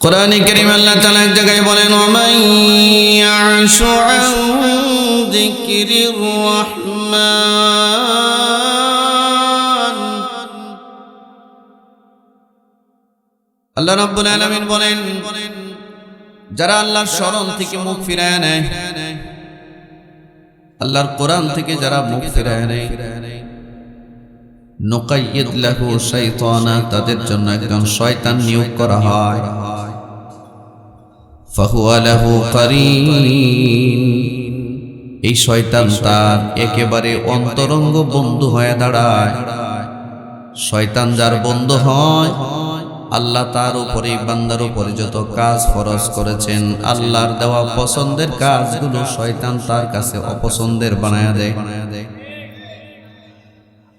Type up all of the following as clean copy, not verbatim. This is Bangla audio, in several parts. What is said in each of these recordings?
কোরআনে কারীম আল্লাহ তাআলা এক জায়গায় বলেন, ওয়ামান ইয়াশু আন যিকরির রহমান। আল্লাহ রাব্বুল আলামিন বলেন, যারা আল্লাহর স্মরণ থেকে মুখ ফিরায় নেয়, আল্লাহর কোরআন থেকে যারা মুখ ফিরায় নেয়, নুকাইয়িদ লাহু শাইতানা, তাদের জন্য একজন শয়তান নিয়োগ করা হয়। ফাহুয়া লাহু কারিন, এই শয়তান তার একেবারে অন্তরঙ্গ বন্ধু হয়ে দাঁড়ায়। শয়তান যার বন্ধু হয়, আল্লাহ তার উপরে, বান্দার উপরে যত কাজ ফরজ করেছেন, আল্লাহর দেওয়া পছন্দের কাজগুলো শয়তান তার কাছে অপছন্দের বানায়া দেয়।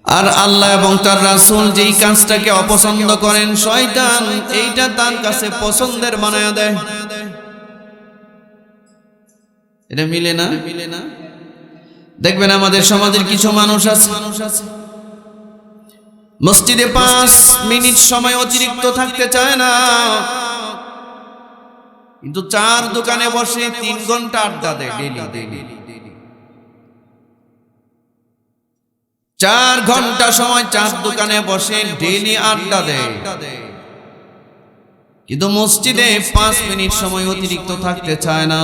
আর আল্লাহ এবং তার রাসূল যেই কাজটাকে অপছন্দ করেন, শয়তান এইটা তার কাছে পছন্দের বানায়া দেয়। এটা মিলে না? দেখবেন আমাদের সমাজের কিছু মানুষ আছে, মসজিদে 5 মিনিট সময় অতিরিক্ত থাকতে চায় না, কিন্তু 4 দোকানে বসে 3 ঘন্টা আড্ডা দেয় ডেইলি। 4 ঘন্টা সময় 4 দোকানে বসে ডেইলি আড্ডা দেয়, কিন্তু মসজিদে 5 মিনিট সময় অতিরিক্ত থাকতে চায় না।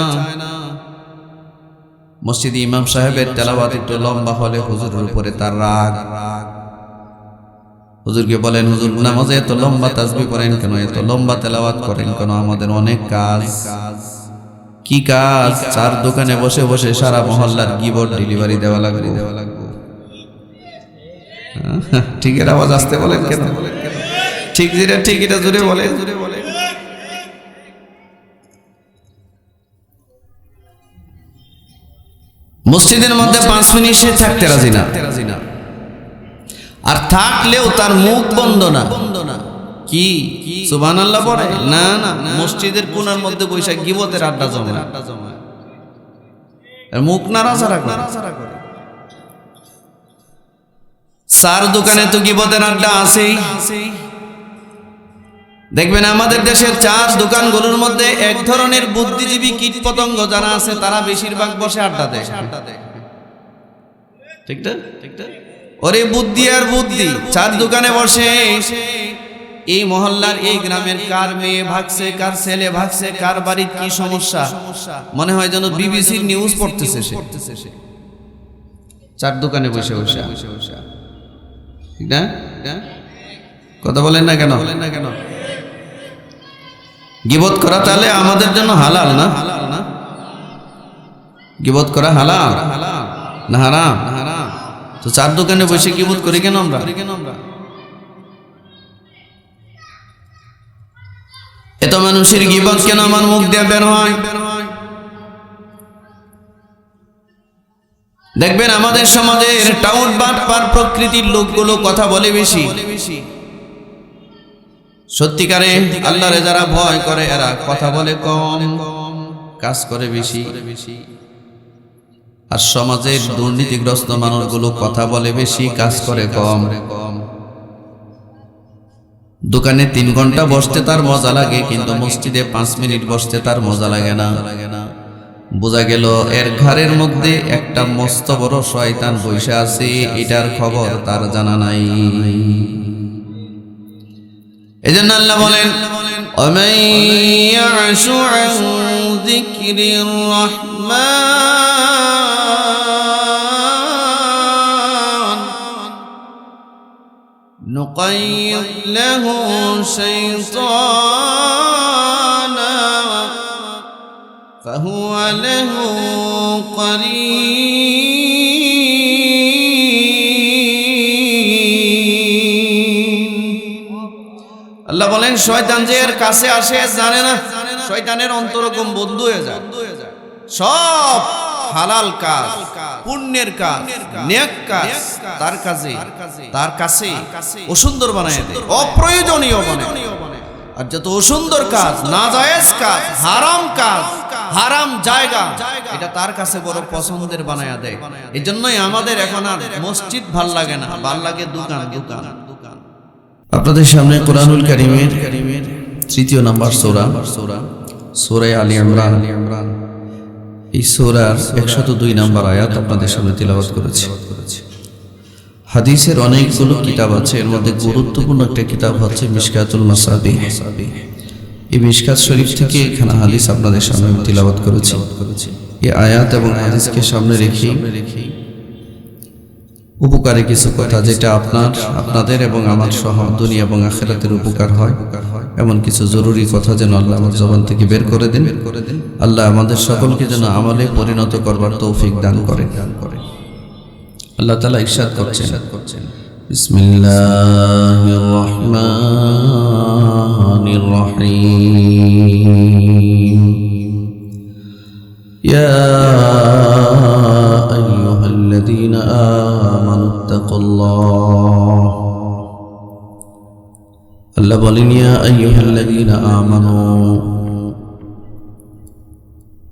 মসজিদে ইমাম সাহেবের তেলাওয়াত একটু লম্বা হলে হুজুরের উপরে তার রাগ। হুজুরকে বলেন, হুজুর নামাজে এত লম্বা তাসবিহ করেন কেন, এত লম্বা তেলাওয়াত করেন কেন? আমাদের অনেক কাজ। কি কাজ? 4 দোকানে বসে বসে সারা মহল্লার গিবট ডেলিভারি দেওয়া লাগবে। ঠিক এর আওয়াজ আসতে বলেন কেন? ঠিক যেটা ঠিক এটা জোরে বলেন। মসজিদের মধ্যে 5 মিনিট সে থাকতে রাজি না, আর থাকলেও তার মুখ বন্ধ না। কি সুবহানাল্লাহ পড়ে না? না, মসজিদের কোণার মধ্যে বসে গিবতের আড্ডা জমায়, আর মুখ নাড়াচাড়া করে। 4 দোকানে তো গিবতের আড্ডা আছেই। দেখবেন আমাদের দেশের 4 দোকানগুলোর মধ্যে এক ধরনের বুদ্ধিজীবী কীট পতঙ্গ যারা আছে, তারা বেশিরভাগ বসে আড্ডা দেয়। ঠিক না? ওরে বুদ্ধি আর বুদ্ধি, 4 দোকানে বসে এই মহল্লার, এই গ্রামের কার মেয়ে ভাগছে, কার ছেলে ভাগছে, কার বাড়ির কি সমস্যা, মনে হয় যেন বিবিসির নিউজ পড়তেছে সে। 4 দোকানে বসে বসে, ঠিক না? কথা বলেন না কেন? গিবত করা তাহলে আমাদের জন্য হালাল না? গিবত করা হালাল না হারাম? তো 4 দোকানে বসে গিবত করি কেন আমরা? এত মানুষের গিবত কেন আমার মুখ দিয়ে বের হয়? দেখবেন আমাদের সমাজের টাউট বাটপার প্রকৃতির লোকগুলো কথা বলে বেশি। সত্যিকারে আল্লাহরে যারা ভয় করে এরা কথা বলে কম, কাজ করে বেশি। আর সমাজের দুর্নীতিগ্রস্ত মানুষগুলো কথা বলে বেশি, কাজ করে কম। দোকানে 3 ঘন্টা বসতে তার মজা লাগে, কিন্তু মসজিদে 5 মিনিট বসতে তার মজা লাগে না। বোঝা গেল এর ঘরের মধ্যে একটা মস্ত বড় শয়তান বসে আছে, এটার খবর তার জানা নাই। এজন্য আল্লাহ বলেন, ওয়ামান ইয়াশু আন যিকরির রহমান নুকাইয়িদ লাহু শাইতানা ফাহুয়া লাহু কারিন। আল্লাহ বলেন, শয়তান যে এর কাছে আসে জানে না, শয়তানের অন্তরকম বন্ধু হয়ে যায়। সব হালাল কাজ, পুণ্যের কাজ, নেক কাজ তার কাছে অসুন্দর বানায় দেয়, অপ্রয়োজনীয় বানায়। আর যত অসুন্দর কাজ, নাজায়েজ কাজ, হারাম কাজ, হারাম জায়গা, এটা তার কাছে বড় পছন্দের বানায়া দেয়। এই জন্যই আমাদের এখন আর মসজিদ ভাল লাগে না, ভাল লাগে দোকান। আপনাদের সামনে কোরআনুল কারীমের তৃতীয় নাম্বার সূরা সূরা আলী ইমরান। এই সূরার 102 নম্বর আয়াত আপনাদের সামনে তিলাওয়াত করেছি। হাদিসের অনেকগুলো কিতাব আছে, এর মধ্যে গুরুত্বপূর্ণ একটা কিতাব হচ্ছে মিশকাতুল মাসাবিহ। এই মিশকাত শরীফ থেকে এখানে হাদিস আপনাদের সামনে তিলাওয়াত করেছি। এই আয়াত এবং হাদিসকে সামনে রেখে উপকারী কিছু কথা, যেটা আপনাদের এবং আমার সহ দুনিয়া এবং আখিরাতের উপকার হয়, এমন কিছু জরুরি কথা যেন আল্লাহ আমার জবান থেকে বের করে দেন। আল্লাহ আমাদের সকলকে যেন আমলে পরিণত করবার তৌফিক দান করেন। আল্লাহ তাআলা ইরশাদ করছেন, বিসমিল্লাহির রহমানির রহিম, ইয়া আইয়ুহাল্লাযীনা আমানুত্তাকুল্লাহ। আল্লাহ বলেন, ইয়া আইয়ুহাল্লাযীনা আমানু।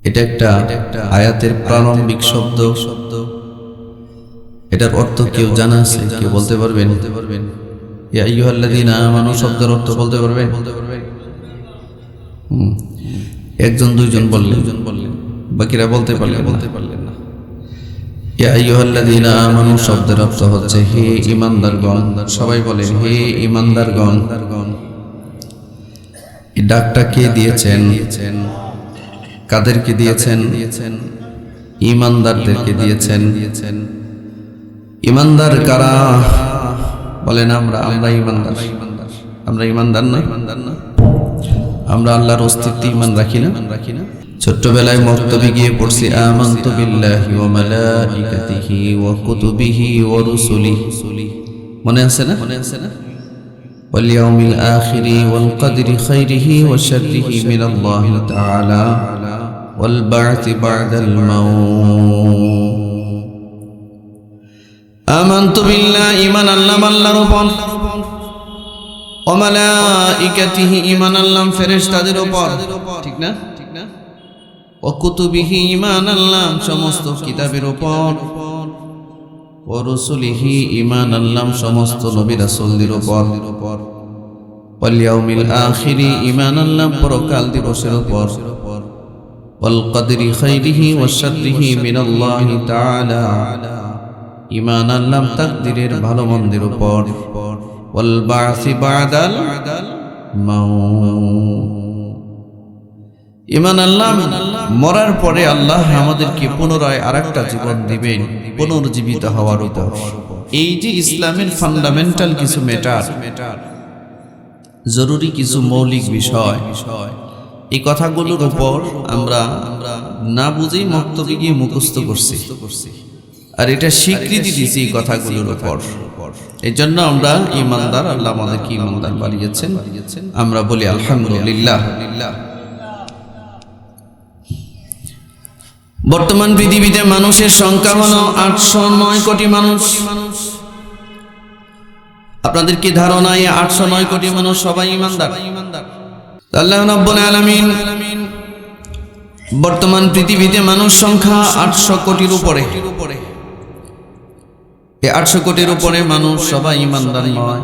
এটা একটা আয়াতের প্রারম্ভিক শব্দ। এটার অর্থ কেউ জানা আছে? কেউ বলতে পারবেন? ইয়া আইয়ুহাল্লাযীনা আমানু শব্দের অর্থ বলতে পারবেন? একজন দুইজন বললেন, বাকিরা বলতে পারলেন না। ইয়া আইয়ুহাল্লাযীনা আমানু শব্দের অর্থ হচ্ছে হে ঈমানদারগণ। সবাই বলেন, হে ঈমানদারগণ। এই ডাকটা কে দিয়েছেন? কাদেরকে দিয়েছেন? ঈমানদারদেরকে দিয়েছেন। ঈমানদার কারা? বলেন, আমরা ঈমানদার। আমরা ঈমানদার না? আমরা আল্লাহর অস্তিত্বে ঈমান রাখি না? ছোট্টবেলায় মক্তবে গিয়ে পড়ছি, আমানতু বিল্লাহি ওয়া মালাইকাতিহি ওয়া কুতুবিহি ওয়া রুসুলিহি। মনে আছে না? ওয়াল ইয়াউমিল আখিরি ওয়াল কদরি খাইরিহি ওয়া শাররিহি মিনাল্লাহি তাআলা ওয়াল বা'থি বা'দাল মাউত। আমানতু বিল্লাহি, ঈমান আনলাম আল্লাহর উপর, ওয়া মালাইকাতিহি, ঈমান আনলাম ফেরেশতাদের উপর, ঠিক না? ওয়া কুতুবিহি, ঈমান আনলাম সমস্ত কিতাবের উপর, ওয়া রুসুলিহি, ঈমান আনলাম সমস্ত নবী রাসূলদের উপর, ওয়াল ইয়াউমিল আখিরি, ঈমান আনলাম পরকাল দিবসের উপর, ওয়াল কদরি খাইরিহি ওয়া শাররিহি মিনাল্লাহি তাআলা, ঈমান আনলাম তাকদীরের ভালো মন্দের উপর, ওয়াল বা'সি বা'দাল মাউত, ঈমান আনলাম মরার পরে আল্লাহ আমাদেরকে পুনরায় আরেকটা জীবন দিবেন, পুনর্জীবিত হওয়ার উপর। এই যে ইসলামের ফান্ডামেন্টাল কিছু ম্যাটার, জরুরি কিছু মৌলিক বিষয়, এই কথাগুলোর উপর আমরা না বুঝেই মক্তবে গিয়ে মুখস্থ করছি, আর এটা স্বীকৃতি দিয়েছি এই কথাগুলোর উপর। এই জন্য আমরা ঈমানদার, আল্লাহ আমাদেরকে ঈমানদার বানিয়েছেন। আমরা বলি আলহামদুলিল্লাহ। বর্তমান পৃথিবীতে মানুষের সংখ্যা হলো 809 কোটি মানুষ। আপনাদের কি ধারণা এই 809 কোটি মানুষ সবাই ঈমানদার? আল্লাহ রাব্বুল আলামিন বর্তমান পৃথিবীতে মানুষ সংখ্যা 800 কোটির উপরে। এই 800 কোটির উপরে মানুষ সবাই ঈমানদার নয়।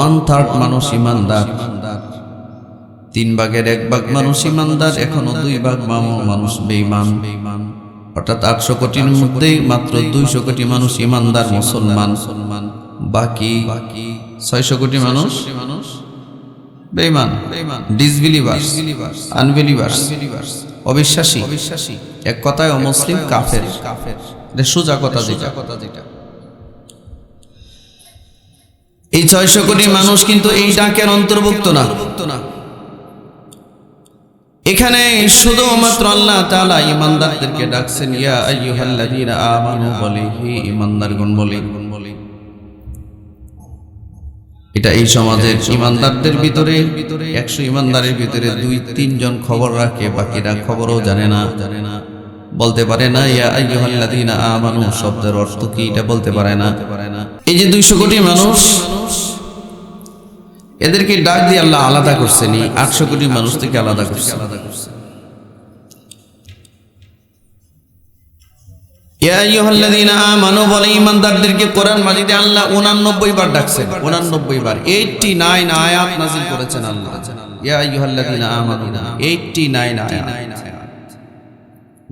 1/3 মানুষ ঈমানদার, 3 ভাগের 1 ভাগ মানুষ ঈমানদার, এখনো 2 ভাগ মানুষ বেঈমান। অর্থাৎ 800 কোটির মধ্যে মাত্র 200 কোটি মানুষ ঈমানদার মুসলমান, বাকি 600 কোটি মানুষ বেঈমান, ডিসবিলিভার্স, আনবিলিভার্স, অবিশ্বাসী, এক কথায় অমুসলিম, কাফের। এটা সোজা কথা যেটা। এই 600 কোটি মানুষ কিন্তু এই ডাকের অন্তর্ভুক্ত না। এখানে শুধুমাত্র আল্লাহ তাআলা ঈমানদারদেরকে ডাকছেন, ইয়া আইয়ুহাল্লাযীনা আমানু বলে, হে ঈমানদারগণ বলে। এটা এই সমাজের ঈমানদারদের ভিতরে 100 ঈমানদারের ভিতরে 2-3 জন খবর রাখে, বাকিরা খবরও জানে না, বলতে পারে না ইয়া আইয়ুহাল্লাযীনা আমানু শব্দের অর্থ কি এটা বলতে পারে না। এই যে 200 কোটি মানুষ, এদেরকে ডাক দিয়ে আল্লাহ আলাদা করছেন, 800 কোটি মানুষ থেকে আলাদা করছেন। ইয়া আইয়ুহাল্লাযীনা আমানু বলে ঈমানদারদেরকে কোরআন মাজিদে আল্লাহ 89 বার ডাকছেন, 89 বার, 89 আয়াত নাযিল করেছেন আল্লাহ। ইয়া আইয়ুহাল্লাযীনা আমানু 89 আয়াত,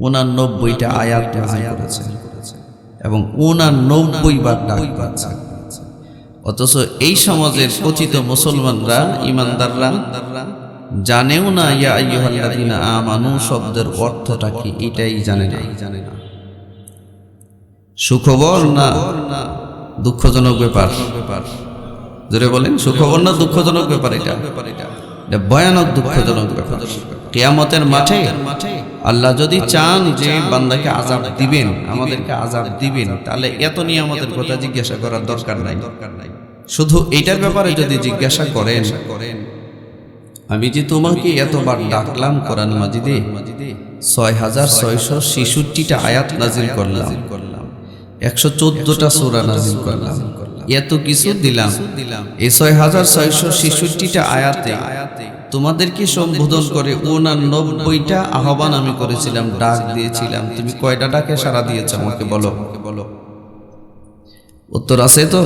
89টা আয়াত নাযিল করেছেন এবং 89 বার ডাক পাচ্ছেন। অথচ এই সমাজের পতিত মুসলমানরা, ঈমানদাররা জানেও না ইয়া আইয়ুহাল্লাযীনা আমানু শব্দের অর্থটা কি, এটাই জানে না। সুখবর না দুঃখজনক ব্যাপার? জোরে বলেন, সুখবর না দুঃখজনক ব্যাপার? এটা ভয়ানক দুঃখজনক ব্যাপার। কিয়ামতের মাঠে আল্লাহ যদি চান যে বান্দাকে আযাব দিবেন, আমাদেরকে আযাব দিবেন, তাহলে এত নিয়ে আমাদের কথা জিজ্ঞাসা করার দরকার নাই। শুধু এইটার ব্যাপারে যদি জিজ্ঞাসা করেন, আমি যে তোমাকে এতবার ডাকলাম কোরআন মাজিদে, 6666টা আয়াত নাজিল করলাম, 114টা সূরা নাজিল করলাম, এত কিছু দিলাম, এই 6666টা আয়াতে তোমাদেরকে সম্বোধন করে 89টা আহ্বান আমি করেছিলাম, ডাক দিয়েছিলাম। তুমি কয়টা ডাকে সাড়া দিয়েছ আমাকে বলো? উত্তর আছে তো?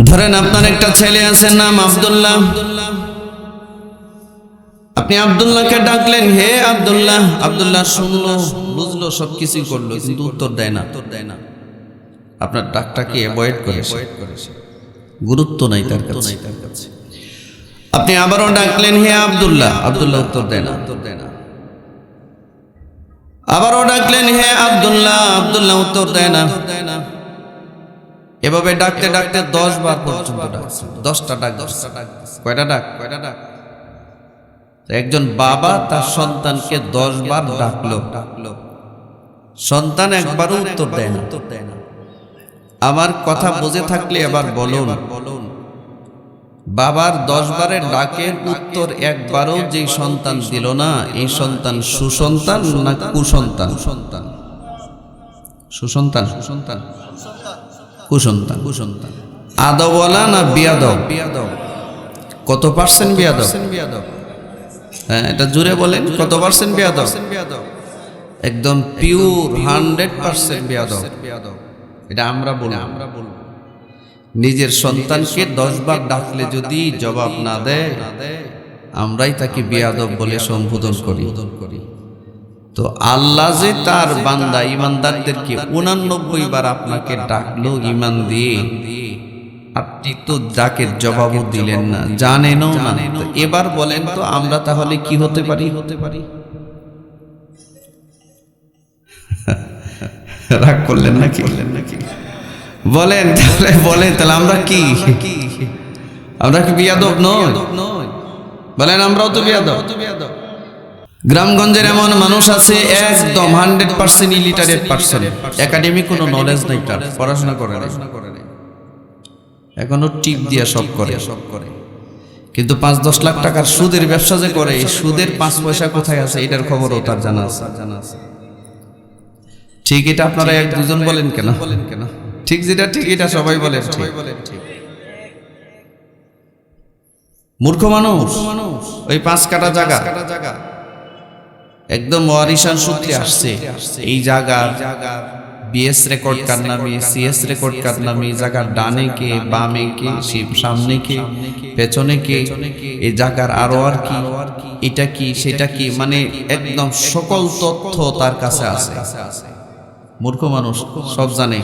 ধরেন আপনার একটা ছেলে আছে, নাম আব্দুল্লাহ। আপনি আব্দুল্লাহকে ডাকলেন, হে আব্দুল্লাহ। আব্দুল্লাহ শুনলো, বুঝলো, সবকিছু করলো, কিন্তু উত্তর দেয় না। আপনার ডাকটাকে অ্যাভয়েড করেছে, গুরুত্ব নাই তার কাছে। আপনি আবারও ডাকলেন, হে আব্দুল্লাহ। আব্দুল্লাহ উত্তর দেয় না। আবারও ডাকলেন, হে আব্দুল্লাহ। আব্দুল্লাহ উত্তর দেয় না। এভাবে ডাকতে ডাকতে 10 বার পর্যন্ত ডাকছে, 10টা ডাক। কয়টা ডাক? একজন বাবা তার সন্তানকে 10 বার ডাকলো, সন্তান একবারও উত্তর দেয় না। আমার কথা বুঝে থাকলে এবার বলুন, বাবার 10 বারের ডাকের উত্তর একবারও যে সন্তান দিল না, এই সন্তান সুসন্তান না কুসন্তান? সুসন্তান, কুসন্তান। আদবওয়ালা না বিয়াদব? কত পার্সেন্ট বিয়াদব? হ্যাঁ, এটা জুড়ে বলেন, কত পার্সেন্ট বিয়াদব? একদম পিওর 100% বিয়াদব। এটা আমরা বলবো। নিজের সন্তানকে 10 বার ডাকলে যদি জবাব না দেয়, আমরাই তাকে বিয়াদব বলে সম্বোধন করি। তো আল্লাহ যে তার বান্দা ঈমানদারদেরকে 89 বার আপনাকে ডাকলো ঈমান দিয়ে, আপনি তো ডাকের জবাবও দিলেন না, জানেনও না। তো এবার বলেন তো আমরা তাহলে কি হতে পারি? রাগ করলেন নাকি? বলেন তাহলে আমরা কি? আমরা কি বিয়াদব নই? বলেন, আমরাও তো বিয়াদব। গ্রামগঞ্জের এমন মানুষ আছে একদম 100% ইলিটারেট পার্সন, একাডেমিক কোনো নলেজ নাই, তার পড়াশোনা করে না, এখনো টিপ দিয়া সব করে, কিন্তু 5-10 লাখ টাকার সুদের ব্যবসা যে করে, এই সুদের 5 পয়সা কোথায় আছে এটার খবরও তার জানা আছে। ঠিক, এটা আপনারা 1-2 জন বলেন কেন? ঠিক, যেটা ঠিক এটা সবাই বলেন ঠিক। মূর্খ মানুষ ওই 5 কাঠা জায়গা একদম ওয়ারিশান সূত্রে আসছে, এই জায়গা বিএস রেকর্ড কার নামে, সিএস রেকর্ড কার নামে, জায়গার ডানে কে, বামে কে, সামনে কে, পেছনে কে, এই জায়গার আরো আর কি, এটা কি, সেটা কি, মানে একদম সকল তথ্য তার কাছে আছে। মূর্খ মানুষ সব জানে,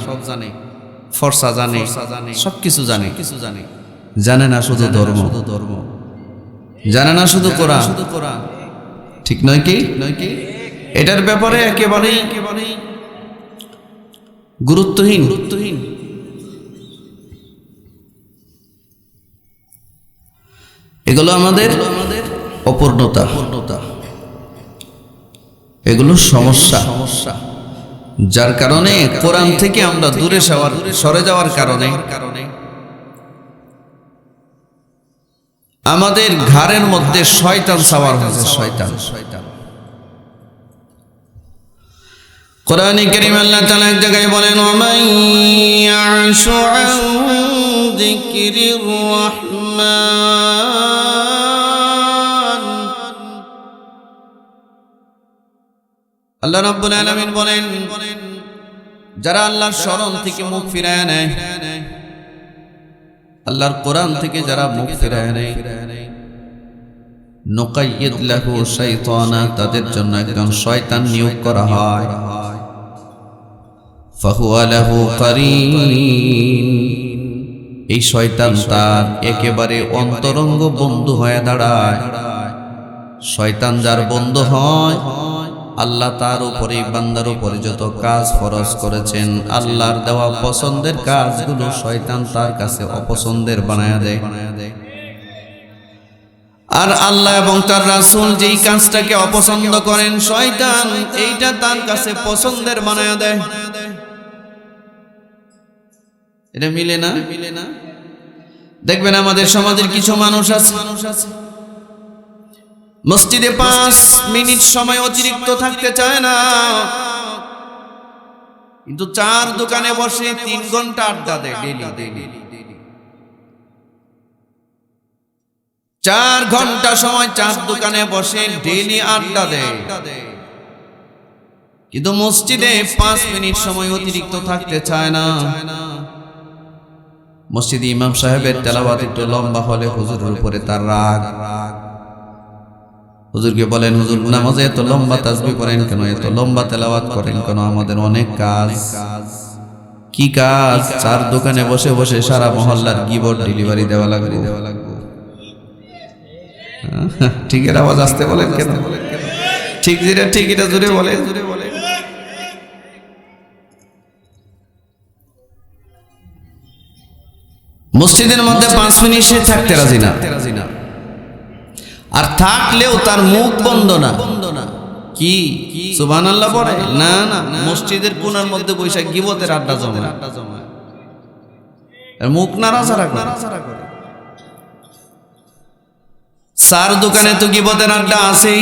ফর্সা জানে, সবকিছু জানে, জানে না শুধু ধর্ম, জানে না শুধু কোরআন। ঠিক নয় কি? এটার ব্যাপারে একেবারেই গুরুত্বহীন। এগুলো আমাদের অপূর্ণতা, এগুলো সমস্যা, যার কারণে কোরআন থেকে আমরা দূরে সরে যাওয়ার কারণে আমাদের ঘাড়ের মধ্যে শয়তান সাওয়ার হয়েছে। শয়তান কোরআনে কারীম আল্লাহ তাআলা এক জায়গায় বলেন, ওয়ামান ইয়াশু আন যিকরির রাহমান, আল্লাহ রাব্বুল আলামিন বলেন, যারা আল্লাহর স্মরণ থেকে মুখ ফিরায় নেয়, আল্লাহর কোরআন থেকে যারা মুখ ফিরায় নেয়, নুকাইয়িদ লাহু শাইতানা, তাদের জন্য একজন শয়তান নিয়োগ করা হয়। ফাহুয়া লাহু কারিন, এই শয়তান তার একেবারে অন্তরঙ্গ বন্ধু হয়ে দাঁড়ায়। শয়তান যার বন্ধু হয়, আল্লাহ তার উপরে, বান্দার উপরে যত কাজ ফরজ করেছেন, আল্লাহর দেওয়া পছন্দের কাজগুলো শয়তান তার কাছে অপছন্দের বানায়া দেয়। আর আল্লাহ এবং তার রাসূল যেই কাজটাকে অপছন্দ করেন, শয়তান এইটা তার কাছে পছন্দের বানায়া দেয়। এটা মিলে না? দেখবেন আমাদের সমাজের কিছু মানুষ আছে, মসজিদে 5 মিনিট সময় অতিরিক্ত থাকতে চায় না, কিন্তু 4 দোকানে বসে 3 ঘন্টা আড্ডা দেয় ডেইলি। 4 ঘন্টা সময় 4 দোকানে বসে ডেইলি আড্ডা দেয়, কিন্তু মসজিদে 5 মিনিট সময় অতিরিক্ত থাকতে চায় না। মসজিদে ইমাম সাহেবের তেলাওয়াত একটু লম্বা হলে হুজুরের উপরে তার রাগ। হুজুরকে বলেন, হুজুর নামাজে এত লম্বা তাসবিহ করেন কেন, এত লম্বা তেলাওয়াত করেন কেন? আমাদের অনেক কাজ। কি কাজ? 4 দোকানে বসে বসে সারা মহল্লার গিবট ডেলিভারি দেওয়া লাগবে। ঠিক এর আওয়াজ আসতে বলেন কেন? ঠিক যেটা ঠিক এটা জোরে বলেন। মসজিদের মধ্যে 5 মিনিট সে থাকতে রাজি না, আর থাকলেও তার মুখ বন্ধ না। কি সুবহানাল্লাহ পড়ে না? না, মসজিদের কোণার মধ্যে বৈশাখ গিবতের আড্ডা জমায়, আর মুখ নাড়াচাড়া করে। 4 দোকানে তো গিবতের আড্ডা আছেই।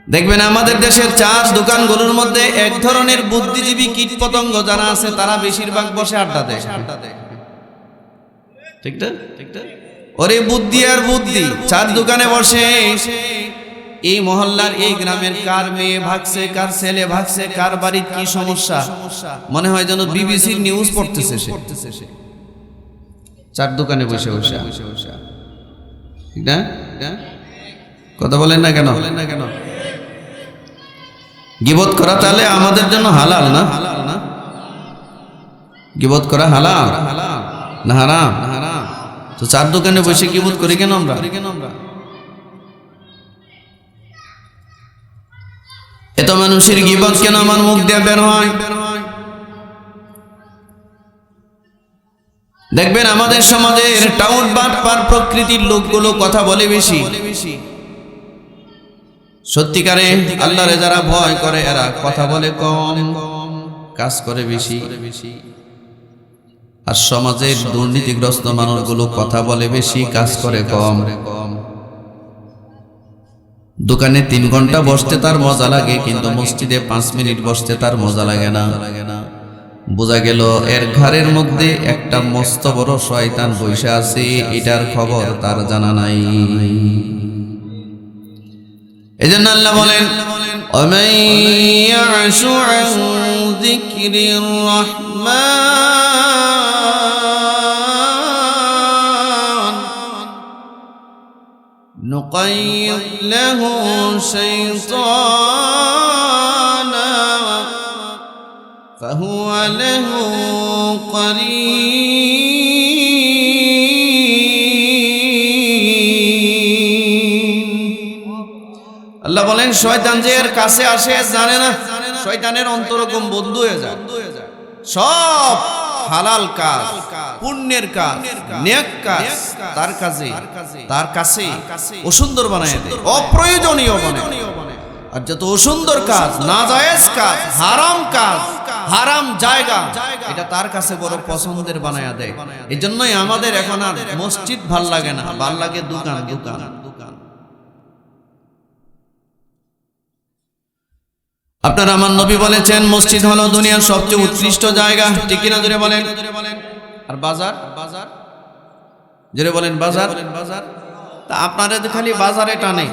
দেখবেন আমাদের দেশের 4 দোকানগুলোর মধ্যে এক ধরনের বুদ্ধিজীবী কীট পতঙ্গ যারা আছে, তারা বেশিরভাগ বসে আড্ডা দেয়। ঠিক না? ওরে বুদ্ধি আর বুদ্ধি, 4 দোকানে বসে এই মহল্লার, এই গ্রামের কার মেয়ে ভাগছে, কার ছেলে ভাগছে, কার বাড়ির কি সমস্যা, মনে হয় যেন বিবিসির নিউজ পড়তেছে সে। 4 দোকানে বসে বসে, ঠিক না? কথা বলেন না কেন? গিবত করা তাহলে আমাদের জন্য হালাল না? গিবত করা হালাল না হারাম? তো 4 দোকানে বসে গিবত করি কেন আমরা? এত মানুষের গিবত কেন আমার মুখ দিয়ে বের হয়? দেখবেন আমাদের সমাজের টাউট বাটপার প্রকৃতির লোকগুলো কথা বলে বেশি। সত্যিকারে আল্লাহরে যারা ভয় করে এরা কথা বলে কম, কাজ করে বেশি। আর সমাজের দুর্নীতিগ্রস্ত মানুষগুলো কথা বলে বেশি, কাজ করে কম। দোকানে 3 ঘন্টা বসতে তার মজা লাগে, কিন্তু মসজিদে 5 মিনিট বসতে তার মজা লাগে না। বোঝা গেল এর ঘরের মধ্যে একটা মস্ত বড় শয়তান বসে আছে, এটার খবর তার জানা নাই। এজন্য আল্লাহ বলেন, ওয়ামান ইয়াশু আন যিকরির রাহমান নুকাইয়িদ লাহু শাইতানা ফাহুয়া লাহু কারীন। আল্লাহ বলেন, শয়তান যে এর কাছে আসে জানে না, শয়তানের অন্তরকম বন্ধু হয়ে যায়। সব হালাল কাজ, পুণ্যের কাজ, নেক কাজ তার কাছে অসুন্দর বানায় দেয়, অপ্রয়োজনীয় বানায়। আর যত অসুন্দর কাজ, নাজায়েজ কাজ, হারাম কাজ, হারাম জায়গা, এটা তার কাছে বড় পছন্দের বানায়া দেয়। এই জন্যই আমাদের এখন আর মসজিদ ভাল লাগে না, ভাল লাগে দোকান। আপনার আমার নবী বলেছেন, মসজিদ হলো দুনিয়ার সবচেয়ে উৎকৃষ্ট জায়গা। ঠিক কিনা জোরে বলেন? আর বাজার জোরে বলেন, বাজার। তা আপনারা তো খালি বাজারে টানে,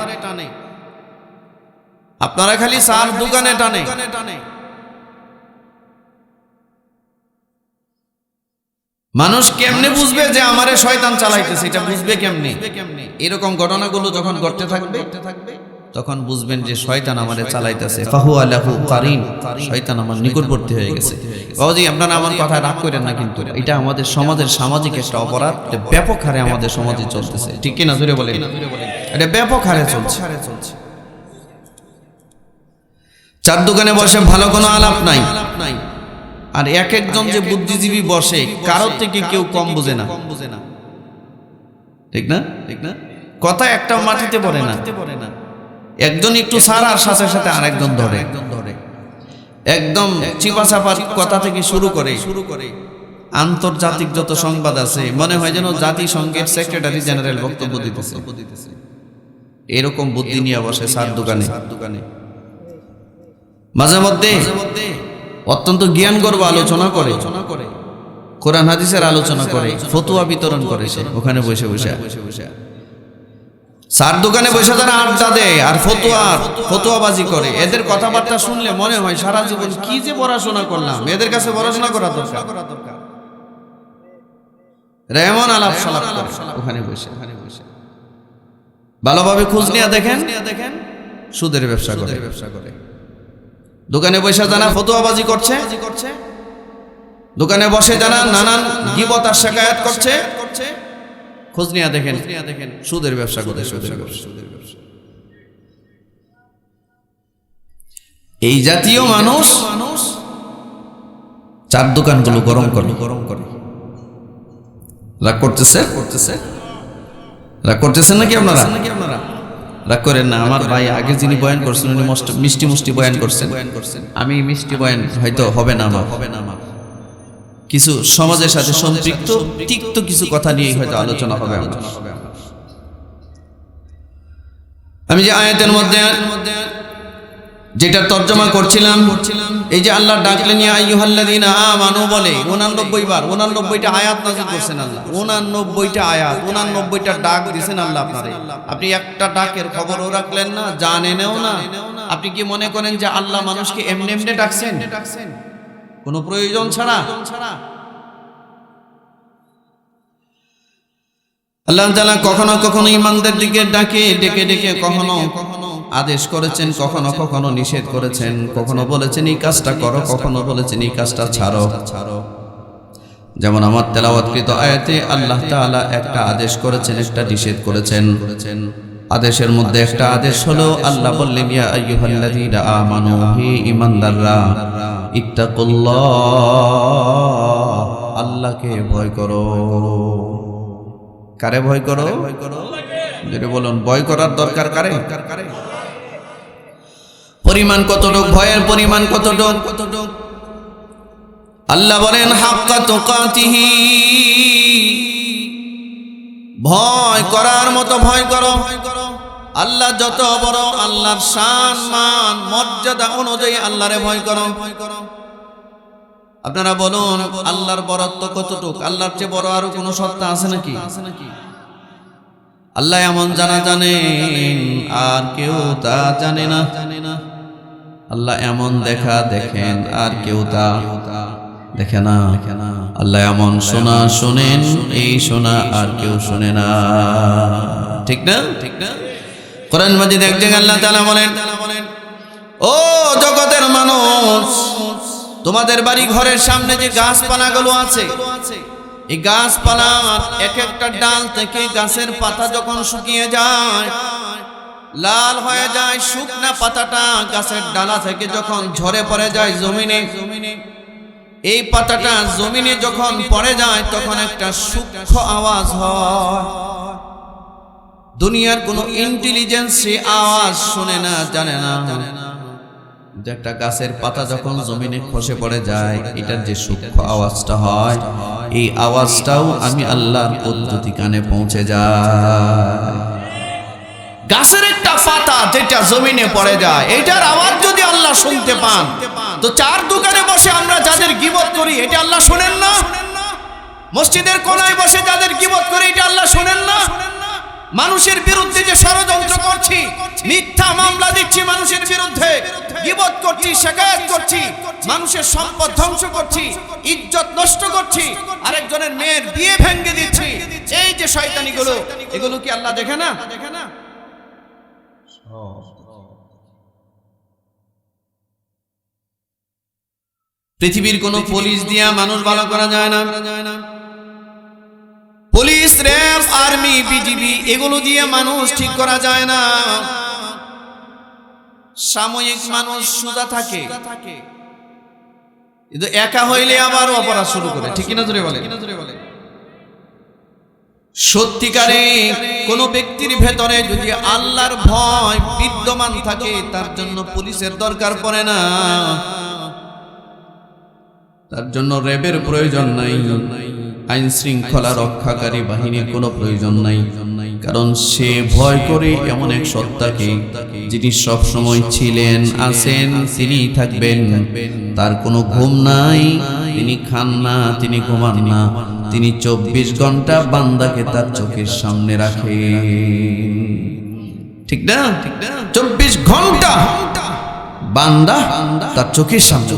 আপনারা খালি চার দোকানে টানে। মানুষ কেমনে বুঝবে যে আমারে শয়তান চালাইতেছে, এটা বুঝবে কেমনে? এরকম ঘটনাগুলো যখন ঘটতে থাকবে তখন বুঝবেন যে শয়তান আমারে চালাইতেছে। ফাহুয়া লাহু কারিন, শয়তান আমার নিকটবর্তী হয়ে গেছে। বাবাজি, আপনারা আমার কথা রাগ করেন না, কিন্তু এটা আমাদের সমাজের সামাজিক একটা অপরাধ, ব্যাপক হারে আমাদের সমাজে চলতেছে, ঠিক কিনা? জোরে বলেন। এটা ব্যাপক হারে চলছে। চার দোকানে বসে ভালো কোনো আলাপ নাই, আর এক একজন যে বুদ্ধিজীবী বসে কারোর থেকে কেউ কম বুঝে না, ঠিক না? ঠিক না? কথা একটা মাটিতে পড়ে না। একজন একটু সারার সাথে সাথে আরেকজন ধরে, একদম চিপা চাপার কথা থেকে শুরু করে আন্তর্জাতিক যত সংবাদ আছে মনে হয় যেন জাতিসংঘের সেক্রেটারি জেনারেল বক্তব্য দিতেছে। এরকম বুদ্ধি নিয়ে বসে চার দোকানে। মাঝে মধ্যে অত্যন্ত জ্ঞানগর্ভ আলোচনা করে, কোরআন হাদিসের আলোচনা করে, ফতুয়া বিতরণ করে সে ওখানে বসে বসে। চার দোকানে বসে তারা আড্ডা দেয় আর ফতুয়াবাজি করে। এদের কথাবার্তা শুনলে মনে হয় সারা জীবন কি যে পড়াশোনা করলাম, এদের কাছে পড়াশোনা করা দরকার। এমন আলাপ সালাপ ওখানে বসে ভালোভাবে খোঁজ নিয়ে দেখেন সুদের ব্যবসা করে। দোকানে বসে যারা ফতুয়াবাজি করছে, দোকানে বসে যারা নানান গীবত আর শিকায়াত করছে, খোঁজ নিয়ে দেখেন সুদের ব্যবসা করে। এই জাতীয় মানুষ চার দোকানগুলো গরম করে। রাগ করতেছেন নাকি আপনারা? রাগ করেন না। আমার ভাই আগে যিনি বয়ান করছেন উনি মিষ্টি বয়ান করছেন, আমি মিষ্টি বয়ান হয়তো হবে না আমার, কিছু সমাজের সাথে সম্পৃক্ত তিক্ত কিছু কথা নিয়ে হয়তো আলোচনা হবে। আমি যে আয়াতের মধ্যে যেটা তর্জমা করছিলাম, এই যে আল্লাহ ডাকলেন ইয়া আইয়ুহাল্লাযীনা আমানু বলে 89 বার, 89টা আয়াত নাযিল করছেন আল্লাহ। 89টা আয়াত, 89টা ডাক দিয়েছেন আল্লাহ আপনারে। আপনি একটা ডাকের খবরও রাখলেন না, জানেনও না। আপনি কি মনে করেন যে আল্লাহ মানুষকে এমনি এমনি ডাকছেন কোনো প্রয়োজন ছাড়া? আল্লাহ তাআলা কখনো কখনো ঈমানদের দিকে ডেকে কখনো আদেশ করেছেন, কখনো নিষেধ করেছেন, কখনো বলেছেন এই কাজটা করো, কখনো বলেছেন এই কাজটা ছাড়ো। যেমন আমার তেলাওয়াতকৃত আয়াতে আল্লাহ তাআলা একটা আদেশ করেছেন, একটা নিষেধ করেছেন। আদেশের মধ্যে একটা আদেশ হলো আল্লাহ বললেন ইয়া আইয়ুহাল্লাযীনা আমানু, হে ঈমানদাররা, ইত্তাকুল্লাহ, আল্লাহকে ভয় করো। কারে ভয় করো? যদি বলুন ভয় করার দরকার কারে? পরিমাণ কতটুক, ভয়ের পরিমাণ কতটুক? আল্লাহ বলেন হাক্কা তুকাতিহি, ভয় করার মতো ভয় করো। আল্লাহ যত বড়, আল্লাহর শান মান মর্যাদা অনুযায়ী আল্লাহরে ভয় করো। আপনারা বলুন আল্লাহর বড়ত্ব কতটুক? আল্লাহর চেয়ে বড় আরো কোনো সত্তা আছে নাকি? আল্লাহ এমন জানেন আর কেউ তা জানে না। আল্লাহ এমন দেখেন আর কেউ তা দেখে না। আল্লাহ এমন শোনেন, এই শোনা আর কেউ শোনে না, ঠিক না? কোরআন মাজিদ এক জায়গায় আল্লাহ তাআলা বলেন, ও জগতের মানুষ, তোমাদের বাড়ি ঘরের সামনে যে গাছপালাগুলো আছে, এই গাছপালার এক একটা ডাল থেকে গাছের পাতা যখন শুকিয়ে যায়, লাল হয়ে যায়, শুকনা পাতাটা গাছের ডালা থেকে যখন ঝরে পড়ে যায় জমিনে, এই পাতাটা জমিনে যখন পড়ে যায় তখন একটা সূক্ষ্ম আওয়াজ হয়। দুনিয়ার কোনো ইন্টেলিজেন্স সেই আওয়াজ শুনে না, জানে না যে একটা গাছের পাতা যখন জমিনে খসে পড়ে যায় এটার যে সূক্ষ্ম আওয়াজটা হয়, এই আওয়াজটাও আমি আল্লাহর পদ্ধতি কানে পৌঁছে যায়। গাছের একটা পাতা যেটা জমিনে পড়ে যায় এটার আওয়াজ যদি আল্লাহ শুনতে পান, তো চার দোকানে বসে আমরা যাদের গীবত করি এটা আল্লাহ শুনেন না? মসজিদের কোনায় বসে যাদের গীবত করি এটা আল্লাহ শুনেন না? মানুষের বিরুদ্ধে যে ষড়যন্ত্র করছি, মিথ্যা মামলা দিচ্ছি মানুষের বিরুদ্ধে, গীবত করছি, শিকায়ত করছি, মানুষের সম্পদ ধ্বংস করছি, ইজ্জত নষ্ট করছি, আরেকজনের মেয়ের বিয়ে ভেঙে দিচ্ছি, এই যে শয়তানিগুলো, এগুলো কি আল্লাহ দেখে না? পৃথিবীর কোন পুলিশ দিয়া মানুষ ভালো করা যায় না। পুলিশ, র্যাব, আর্মি, বিজিবি এগুলো দিয়ে মানুষ ঠিক করা যায় না। সাময়িক মানুষ সোজা থাকে, কিন্তু একা হইলে আবার অপরাধ শুরু করে, ঠিক কিনা জোরে বলে? সত্যিকারে কোন ব্যক্তির ভেতরে যদি আল্লাহর ভয় বিদ্যমান থাকে, তার জন্য পুলিশের দরকার পড়ে না, তার জন্য র্যাবের প্রয়োজন নাই, আইন শৃঙ্খলা রক্ষাকারী বাহিনীর কোনো প্রয়োজন নাই। কারণ সে ভয় করে এমন এক সত্তাকে, যিনি সব সময় ছিলেন, আছেন, তিনি থাকবেন, তার কোনো ঘুম নাই, তিনি খান না, তিনি ঘুমান না, তিনি 24 ঘন্টা বান্দাকে তার চোখের সামনে রাখে, ঠিক না? 24 ঘন্টা বান্দা তার চোখের সামনে।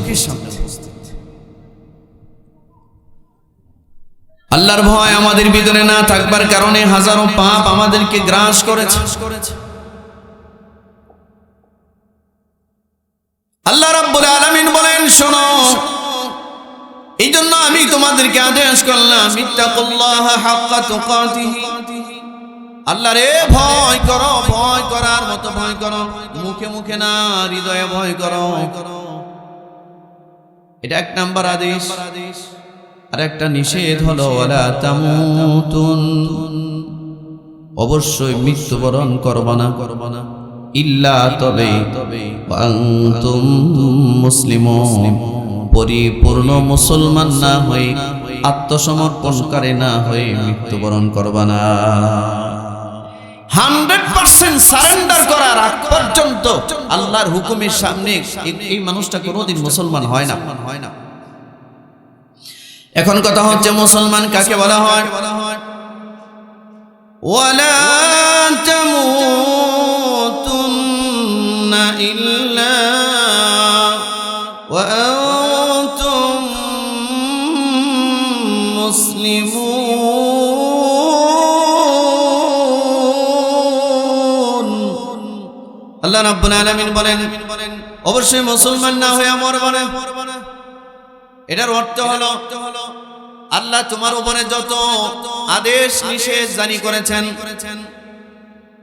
আল্লাহর ভয় আমাদের ভিতরে না থাকবার কারণে হাজারো পাপ আমাদেরকে গ্রাস করেছে। আল্লাহ রাব্বুল আলামিন বলেন, শোনো, এই জন্য আমি তোমাদেরকে আদেশ করলাম, ইত্তাকুল্লাহা হাক্কা তুকাতিহি, আল্লাহরে ভয় করো, ভয় করার মতো ভয় করো, মুখে মুখে না, হৃদয়ে ভয় করো। এটা 1 নাম্বার আদেশ। আর একটা নিষেধ হলো, ওয়ালা তামুতুন, অবশ্যই মৃত্যুবরণ করবা না, ইল্লা তবে আনতুম মুসলিমুন, পরিপূর্ণ মুসলমান না হয়ে, আত্মসমর্পণকারী না হয়ে মৃত্যুবরণ করবা না। 100% সারেন্ডার করার আগ পর্যন্ত আল্লাহর হুকুমের সামনে এই মানুষটা কোনোদিন মুসলমান হয় না। এখন কথা হচ্ছে, মুসলমান কাকে বলা হয়? ওয়ালা তামুতুন্না ইল্লা ওয়া আনতুম মুসলিমুন। আল্লাহ রাব্বুল আলামিন বলেন, অবশ্যই মুসলমান না হয়ে মরবা না। এটার অর্থ হলো, আল্লাহ তোমার উপরে যত আদেশ নিষেধ জারি করেছেন,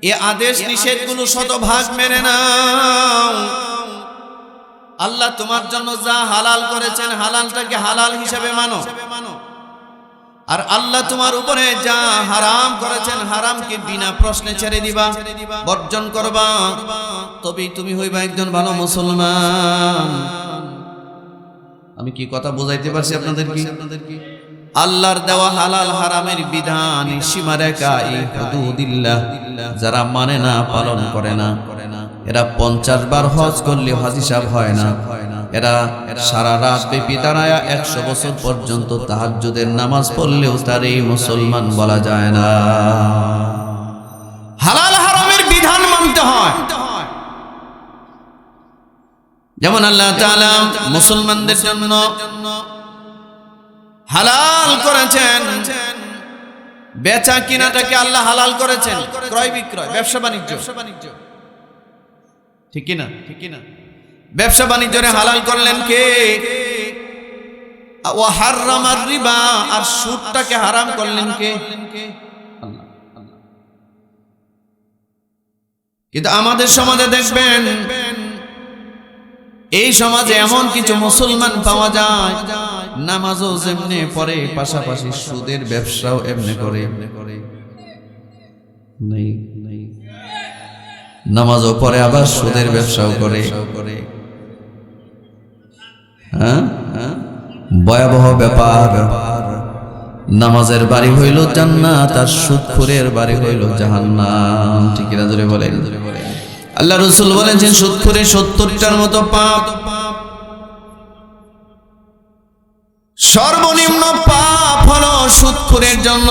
এই আদেশ নিষেধগুলো শতভাগ মেনে নাও। আল্লাহ তোমার জন্য যা হালাল করেছেন, হালালটাকে হালাল হিসেবে মানো। আর আল্লাহ তোমার উপরে যা হারাম করেছেন, হারামকে বিনা প্রশ্নে ছেড়ে দিবা, বর্জন করবা, তবেই তুমি হইবা একজন ভালো মুসলমান। আমি কি কথা বুঝাইতে পারছি আপনাদেরকে? আল্লাহর দেওয়া হালাল হারামের বিধান, সীমারেখা, হুদুদিল্লাহ যারা মানে না, পালন করে না, এরা 50 বার হজ করলে হজ হিসাব হয় না। এরা সারা রাত ব্যাপী দাঁড়ায়া 100 বছর পর্যন্ত তাহাজ্জুদের নামাজ পড়লেও তার এই মুসলমান বলা যায় না। হালাল হারামের বিধান মানতে হয়। যেমন আল্লাহ তাআলা মুসলমানদের জন্য হালাল করেছেন, বেচা কিনাটাকে আল্লাহ হালাল করেছেন, ক্রয় বিক্রয়, ব্যবসা বাণিজ্য, ঠিক কিনা? ব্যবসা বাণিজ্যে হালাল করলেন কে? ওয়া হারামার রিবা, আর সুদটাকে হারাম করলেন কে? আল্লাহ। কিন্তু আমাদের সমাজে দেখবেন, এই সমাজে এমন কিছু মুসলমান পাওয়া যায়, নামাজও যেমনে পড়ে, পাশাপাশি সুদের ব্যবসাও এমনি করে। নামাজও পড়ে, আবার সুদের ব্যবসাও করে। হ্যাঁ, ভয়াবহ ব্যাপার। নামাজের বাড়ি হইল জান্নাত, আর সুদখোরের বাড়ি হইল জাহান্নাম, ঠিক কিনা জোরে বলেন? আল্লাহ রাসূল বলেছেন, সুদখোরের 70টার মতো পাপ। সর্বনিম্ন পাপ হলো সুদখোরের জন্য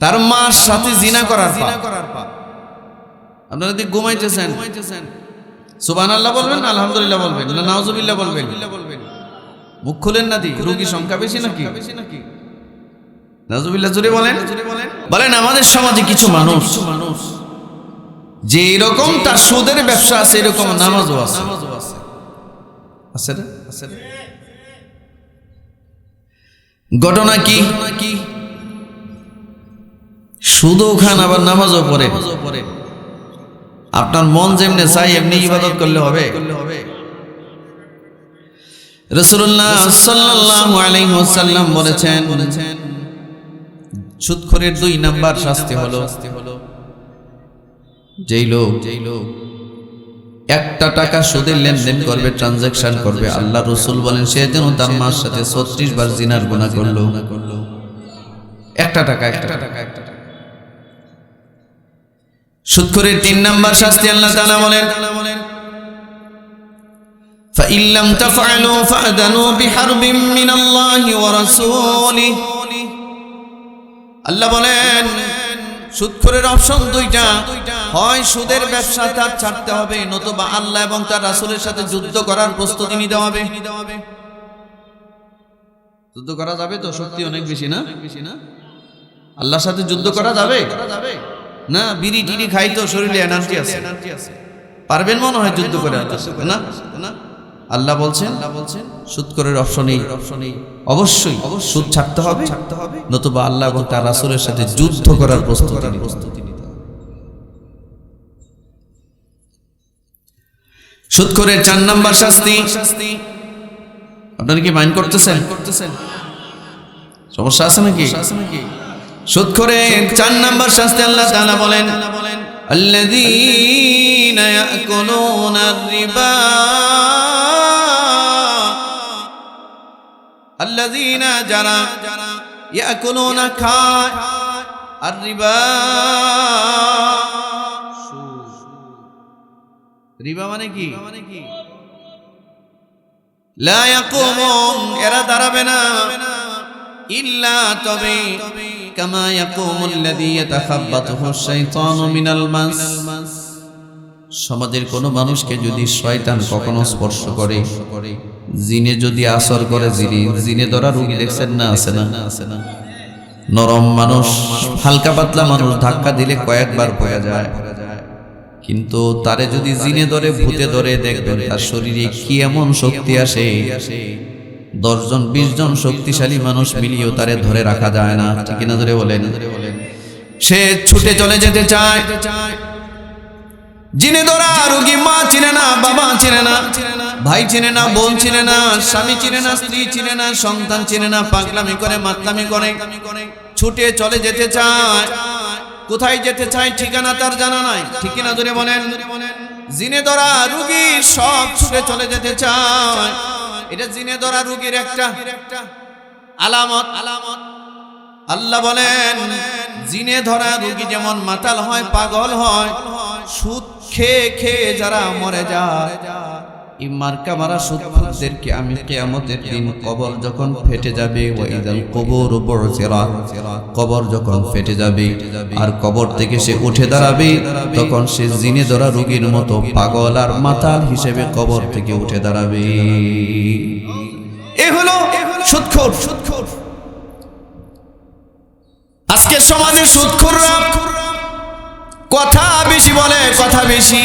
তার মার সাথে জিনা করার পাপ। আপনারা যদি ঘুমাইতেছেন সুবহানাল্লাহ বলবেন, আলহামদুলিল্লাহ বলবেন, না নাউজুবিল্লাহ বলবেন? মুখ খুলেন না দি, রোগীর সংখ্যা বেশি নাকি? নাউজুবিল্লাহ জোরে বলেন। বলেন আমাদের সমাজে কিছু মানুষ যে এরকম তার সুদের ব্যবসা আছে, এরকম নামাজও আছে। আছে না? ঘটনা কি? সুদও খান আবার নামাজও পড়ে। আপনার মন যেমনি চাই এমনি ইবাদত করলে হবে? রাসূলুল্লাহ সাল্লাল্লাহু আলাইহি ওয়াসাল্লাম বলেছেন সুদখোরের 2 নাম্বার শাস্তি হলো যেই লোক 1টা টাকা সুদের লেনদেন করবে, ট্রানজাকশন করবে, আল্লাহ রাসূল বলেন সে যেন তার মার সাথে 36 বার জিনার গুনাহ করলো। 1টা টাকা। সুদখোরের 3 নাম্বার শাস্তি আল্লাহ তাআলা বলেন فَإِن لَّمْ تَفْعَلُوا فَأْذَنُوا بِحَرْبٍ مِّنَ اللَّهِ وَرَسُولِهِ। আল্লাহ বলেন সুদখোরের অপশন 2টা, হয় সুদের ব্যবসা তার ছাড়তে হবে, নতুবা আল্লাহ এবং তার রাসূলের সাথে যুদ্ধ করার প্রস্তুতি নিতে হবে। যুদ্ধ করা যাবে তো? শক্তি অনেক বেশি না? আল্লাহর সাথে যুদ্ধ করা যাবে না? বিড়ি টিড়ি খাই তো শরীরে এনার্জি আছে, পারবেন মনে হয় যুদ্ধ করে আল্লাহর সাথে? না। আল্লাহ বলছেন সুদখোরের অপশনেই অবশ্যই সুদ ছাড়তে হবে, নতুবা আল্লাহ এবং তার রাসূলের সাথে যুদ্ধ করার প্রস্তুতি নিতে হবে। সুদখোরের 4 নাম্বার শাস্তি, আপনারা কি মাইন্ড করতেছেন? সমস্যা আছে নাকি? সুদখোরের 4 নাম্বার শাস্তি আল্লাহ তাআলা বলেন আল্লাযীনা ইয়াকুলুনা আর-রিবা, আল্লাযীনা যারা ইয়াকুলুনা খায় আর-রিবা, রিবা মানে কি? লা ইয়াকুমুন, এরা দাঁড়াবে না, ইল্লা তবে কামা ইয়াকুমুল্লাযী ইয়াতাখাব্বাতুহুশ শাইতানু মিনাল মাস। সমাজের কোন মানুষকে যদি শয়তান কখনো স্পর্শ করে, জিনে যদি আসর করে, জিনে ধরা রোগী দেখছেন না? আছে না? নরম মানুষ, হালকা পাতলা মানুষ ধাক্কা দিলে কয়েকবার পড়ে যায়, কিন্তু তারে যদি জিনে ধরে, ভূতে ধরে, দেখবেন তার শরীরে কি এমন শক্তি আসে, 10 জন 20 জন শক্তিশালী মানুষ মিলিয়েও তারে ধরে রাখা যায় না। ঠিক না? ধরে বলেন। সে ছুটে চলে যেতে চায়। জিনে ধরা রোগী মা চিনে না, বাবা চিনে না, ভাই চিনে না, বোন চিনে না, স্বামী চিনে না, স্ত্রী চিনে না, সন্তান চিনে না, পাগলামি করে, মাতলামি করে, ছুটে চলে যেতে চায়। কোথায় যেতে চায় ঠিকানা তার জানা নাই। ঠিক না? ধরে বলেন। জিনে ধরা রোগী সব ছুটে চলে যেতে চায়। এটা জিনে ধরা রোগীর একটা আলামত। আল্লাহ বলেন জিনে ধরা রোগী যেমন মাতাল হয়, পাগল হয়, সুদ খেয়ে খেয়ে যারা মরে যায়, এই মার্কা মারা সুদখোরদেরকে আমি কিয়ামতের দিন কবর যখন ফেটে যাবে, ওয়াইদাল কবর বুরসিরাত, কবর যখন ফেটে যাবে আর কবর থেকে সে উঠে দাঁড়াবে, তখন সে জিনে ধরা রোগীর মতো পাগল আর মাতাল হিসেবে কবর থেকে উঠে দাঁড়াবে। এ হলো সুদখোর। আজকে সমাজে সুদখোররা কথা বেশি বলে, কথা বেশি।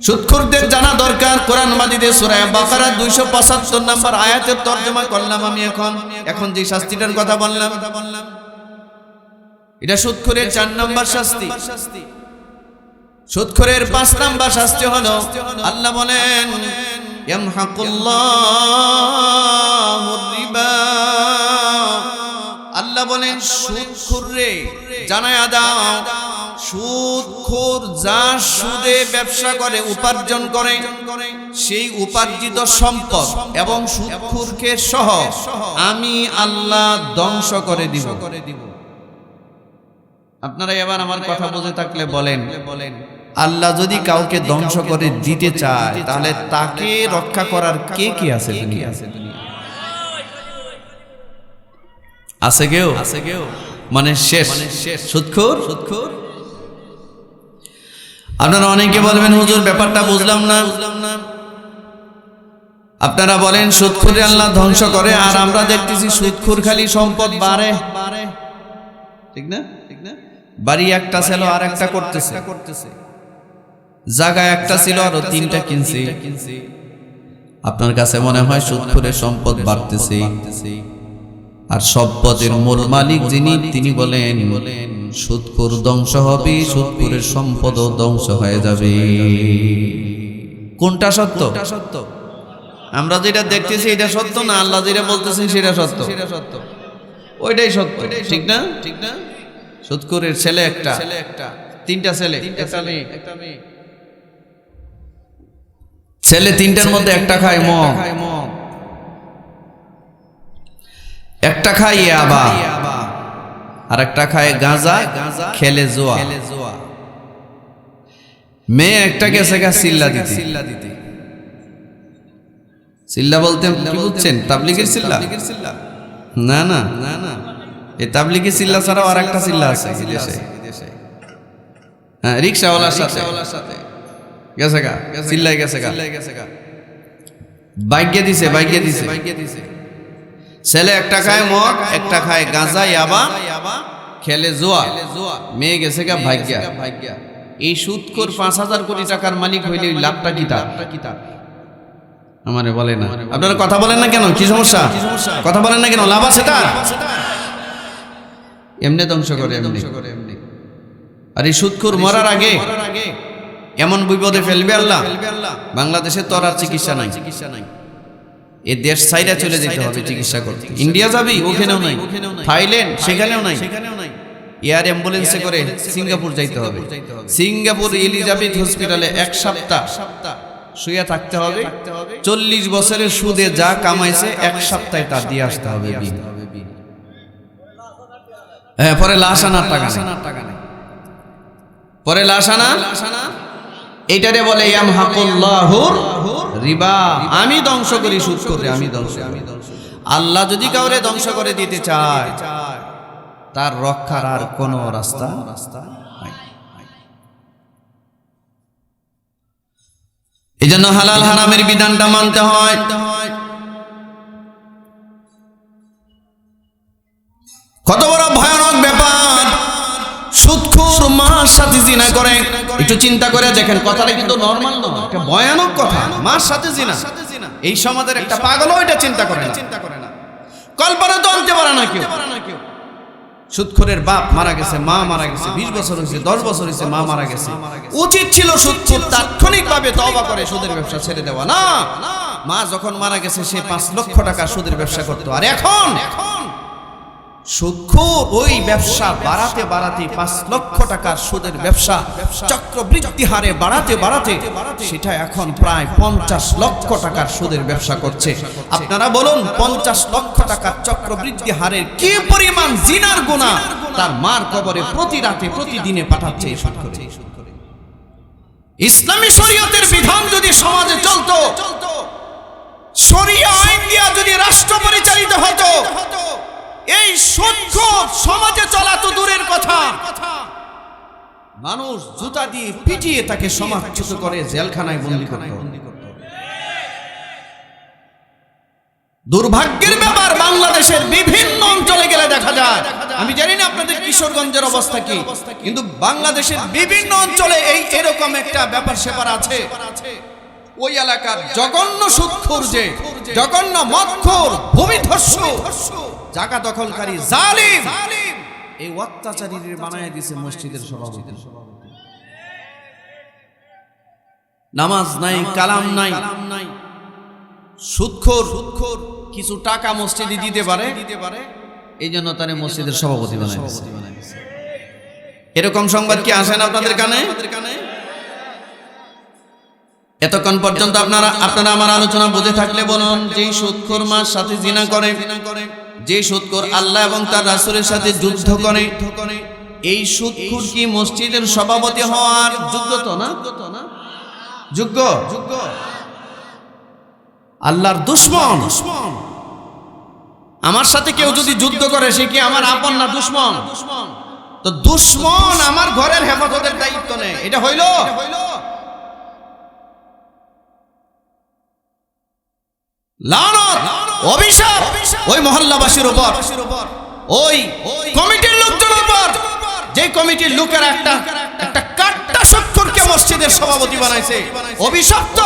সুদখোরদের জানা দরকার। কোরআন মাজিদে সূরা বাকারা 275 নম্বর আয়াতের তরজমা করলাম আমি। এখন যে শাস্তিটার কথা বললাম, এটা সুদখোরের 4 নম্বর শাস্তি। সুদখোরের 5 নম্বর শাস্তি হলো আল্লাহ বলেন ইয়ামহাকুল্লাহুর রিবা। আল্লাহ বলেন সুদখোররে জানায়া দাও, সুদখোর যা সুদে ব্যবসা করে, উপার্জন করে, সেই উপার্জিত সম্পদ এবং সুদখোরকে সহ আমি আল্লাহ ধ্বংস করে দিব। আপনারা এবার আমার কথা বুঝে থাকলে বলেন, আল্লাহ যদি কাউকে ধ্বংস করে দিতে চায় তাহলে তাকে রক্ষা করার কে কি আছে দুনিয়া? আছে কেউ? মানে শেষ সুদখোর। আপনারা অনেকে বলবেন হুজুর ব্যাপারটা বুঝলাম না। আপনারা বলেন সুদখোরে আল্লাহ ধ্বংস করে, আর আমরা দেখতেছি সুদখোর খালি সম্পদ বাড়ে, ঠিক না? বাড়ি একটা ছিল আর একটা করতেছে, জায়গা একটা ছিল আরো 3টা কিনছে। আপনার কাছে মনে হয় সুদখোরের সম্পদ বাড়তেছে, আর সম্পদের মূল মালিক যিনি তিনি বলেন সুদখোর ধ্বংস হবে, সুদখোরের সম্পদও ধ্বংস হয়ে যাবে। কোনটা সত্য? আমরা যেটা দেখতেছি এটা সত্য না আল্লাহ যেটা বলতেছেন সেটা সত্য? ওইটাই সত্য, ঠিক না? সুদখোরের ছেলে একটা, 3টা ছেলে, একটা মেয়ে। ছেলে 3টার মধ্যে একটা খায় মদ, একটা খায় ইয়াবা, আর একটা খায় গাঁজা, খেলে জুয়া। মেয়ে একটা গেছে গা সিল্লা দিতে। সিল্লা বলতে কি বুঝছেন? তাবলীগের সিল্লা? না না, এই তাবলীগের সিল্লা ছাড়াও আর একটা সিল্লা আছে বিদেশে। হ্যাঁ, রিকশাওয়ালার সাথে গেছে গা, সিল্লাই গেছে গা, বাইকে দিছে। ছেলে একটা খায় মদ, একটা খায় গাঁজা ইয়াবা, খেলে জুয়া। মেয়ে গেছে গা ভাগ্যা। এই সুদখোর 5,000 কোটি টাকার মালিক হইলে লাভটা কি তার? আমারে বলে না। আপনারা কথা বলেন না কেন? কি সমস্যা? কথা বলেন না কেন? লাভ আছে তার? এমনি ধ্বংস করে এমনি। আর এই সুদখোর মরার আগে এমন বিপদে ফেলবে আল্লাহ, বাংলাদেশে তো আর চিকিৎসা নাই। এই দেশ ছাইরা চলে যেতে হবে চিকিৎসা করতে। ইন্ডিয়া যাবি, ওখানেও নাই। থাইল্যান্ড, সেখানেও নাই। এয়ার অ্যাম্বুলেন্সে করে সিঙ্গাপুর যাইতে হবে। সিঙ্গাপুর এলিজাবেথ হসপিটালে 1 সপ্তাহ শুয়ে থাকতে হবে। 40 বছরের সুদে যা কামাইছে 1 সপ্তাহে তার দিয়ে আসতে হবে। হ্যাঁ, পরে লাশ আনার টাকা নেই। পরে লাশ আনা, এইটারে বলে ইয়ামহাকুল্লাহুর রিবা। আমি ধ্বংস করি সুদ করে, আমি ধ্বংস। আল্লাহ যদি কাউরে ধ্বংস করে দিতে চায় তার রক্ষার আর কোনো রাস্তা নাই। এই জন্য হালাল হারামের বিধানটা মানতে হয়। কত বড় ভয়ানক ব্যাপার! সুদখোর মার সাথে জিনা করে। একটু চিন্তা করে দেখেন, কথাটা কিন্তু নরমাল নয়, একটা ভয়ানক কথা। মার সাথে জিনা, এই সমাজের একটা পাগলও এটা চিন্তা করে না, কল্পনা তো আনতে পারে না কেউ। সুদখোরের বাপ মারা গেছে, মা মারা গেছে, 20 বছর হয়েছে, 10 বছর হয়েছে, মা মারা গেছে। উচিত ছিল সুদখোর তাৎক্ষণিকভাবে তওবা করে সুদের ব্যবসা ছেড়ে দেওয়া। না, মা যখন মারা গেছে সে 5 লক্ষ টাকা সুদের ব্যবসা করতো, আর এখন সুদখোর ওই ব্যবসা বাড়াতে 5 লক্ষ টাকার সুদের ব্যবসা চক্রবৃদ্ধি হারে বাড়াতে সেটা এখন প্রায় 50 লক্ষ টাকার সুদের ব্যবসা করছে। আপনারা বলুন, 50 লক্ষ টাকার চক্রবৃদ্ধি হারের কি পরিমাণ জিনার গুনাহ তার মার কবরে প্রতি রাতে প্রতিদিনে পাঠাচ্ছে এই সুদ করে। ইসলামী শরীয়তের বিধান যদি সমাজে চলতো, শরিয়া আইন দিয়া যদি রাষ্ট্র পরিচালিত হতো, এই সুদখোর সমাজে চলা তো দূরের কথা, মানুষ জুতা দিয়ে পিটিয়ে তাকে সমাজচ্যুত করে জেলখানায় বন্দী করত। দুর্ভাগ্যের ব্যাপার, বাংলাদেশের বিভিন্ন অঞ্চলে গেলে দেখা যায়। আমি জানি না আপনাদের কিশোরগঞ্জের অবস্থা কি, কিন্তু বাংলাদেশের বিভিন্ন অঞ্চলে এরকম একটা ব্যাপার সেপার আছে। ওই এলাকার জঘন্য সুদখোর, যে জঘন্য মদখোর, ভূমিধস্যু, জায়গা দখলকারী, জালিম, এই অত্যাচারীদের বানায় দিয়েছে মসজিদের সভাপতি। নামাজ নাই, কালাম নাই, সুদখোর কিছু টাকা মসজিদে দিতে পারে, এই জন্য তারে মসজিদের সভাপতি বানায় দিয়েছে। এরকম সংবাদ কি আসেন আপনাদের কানে? এতক্ষণ পর্যন্ত আপনারা আমার আলোচনা বুঝে থাকলে বলুন, যেই সুদখোর মার সাথে জিনা করে, যে সুদখোর আল্লাহ এবং তার রাসূলের সাথে যুদ্ধ করে, এই সুদখোর কি মসজিদের সভাপতি হওয়ার যোগ্য? তো না, যোগ্য? আল্লাহর দুশমন, আমার সাথে কেউ যদি যুদ্ধ করে সে কি আমার আপন না দুশমন? তো দুশমন আমার ঘরের হেফাজতের দায়িত্ব নেয়, এটা হইল? লানত, অভিশাপ ওই মহল্লাবাসীর উপর, ওই কমিটির লোকজনের উপর, যে কমিটির লোকেরা একটা কাট্টা সুৎখোরকে মসজিদের সভাপতি বানাইছে। অভিশপ্ত,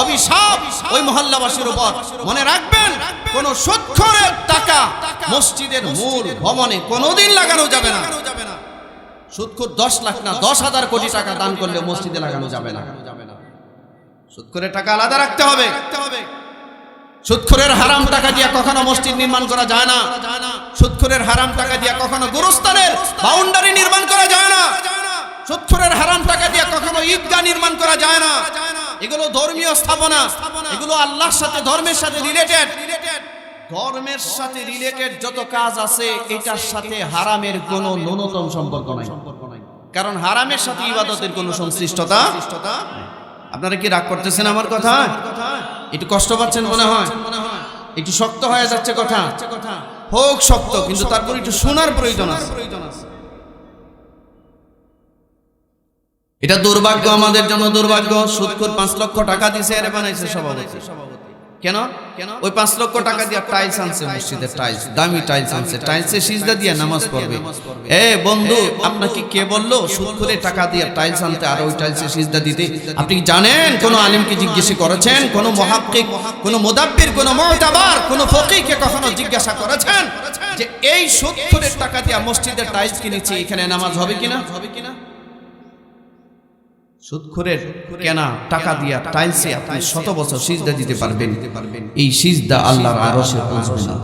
অভিশাপ ওই মহল্লাবাসীর উপর। মনে রাখবেন, কোন সুৎখোরের টাকা মসজিদের মূল ভবনে কোনোদিন লাগানো যাবে না। সুৎখোর 10 লাখ না 10,000 কোটি টাকা দান করলে মসজিদে লাগানো যাবে না। সুৎখোরের টাকা আলাদা রাখতে হবে। সুৎখোরের হারাম টাকা দিয়ে কখনো মসজিদ নির্মাণ করা যায় না। সুৎখোরের হারাম টাকা দিয়ে কখনো গোরস্থানের বাউন্ডারি নির্মাণ করা যায় না। সুৎখোরের হারাম টাকা দিয়ে কখনো ঈদগাহ নির্মাণ করা যায় না। এগুলো ধর্মীয় স্থাপনা, এগুলো আল্লাহর সাথে, ধর্মের সাথে রিলেটেড। ধর্মের সাথে রিলেটেড যত কাজ আছে এটার সাথে হারামের কোনো ন্যূনতম সম্পর্ক নাই। কারণ হারামের সাথে ইবাদতের কোনো সংশ্লিষ্টতা। আপনারা কি রাগ করতেছেন আমার কথা? একটু কষ্ট পাচ্ছেন মনে হয়, একটু শক্ত হয়ে যাচ্ছে কথা। হোক শক্ত, কিন্তু তারপর একটু শোনার প্রয়োজন আছে। এটা দুর্ভাগ্য, আমাদের জন্য দুর্ভাগ্য। সুৎখোর 5 লক্ষ টাকা দিয়েছে, এর বানাইছে সভাপতি। কেন? ওই 5 লক্ষ টাকা দিয়ে টাইলস আনছে, মসজিদের টাইলস, দামি টাইলস আনছে। টাইলসে সিজদা দিয়ে নামাজ পড়বে। এ বন্ধু, আপনাকে কে বললো সুৎখোরের টাকা দিয়ে টাইলস আনতে আর ওই টাইলসে সিজদা দিতে? আপনি কি জানেন? কোন আলিমকে জিজ্ঞেস করেছেন? কোন মুহাক্কিক, কোন মুদাব্বির, কোন মুতাবার, কোন ফকিহকে কখনো জিজ্ঞাসা করেছেন যে এই সুৎখোরের টাকা দিয়ে মসজিদের টাইলস কিনেছি, এখানে নামাজ হবে কিনা? সুৎখোরের কেনা টাকা দিয়া টাইলসে আপনি 100 বছর সিজদা দিতে পারবেন, এই সিজদা আল্লাহর আরশে পৌঁছবে না।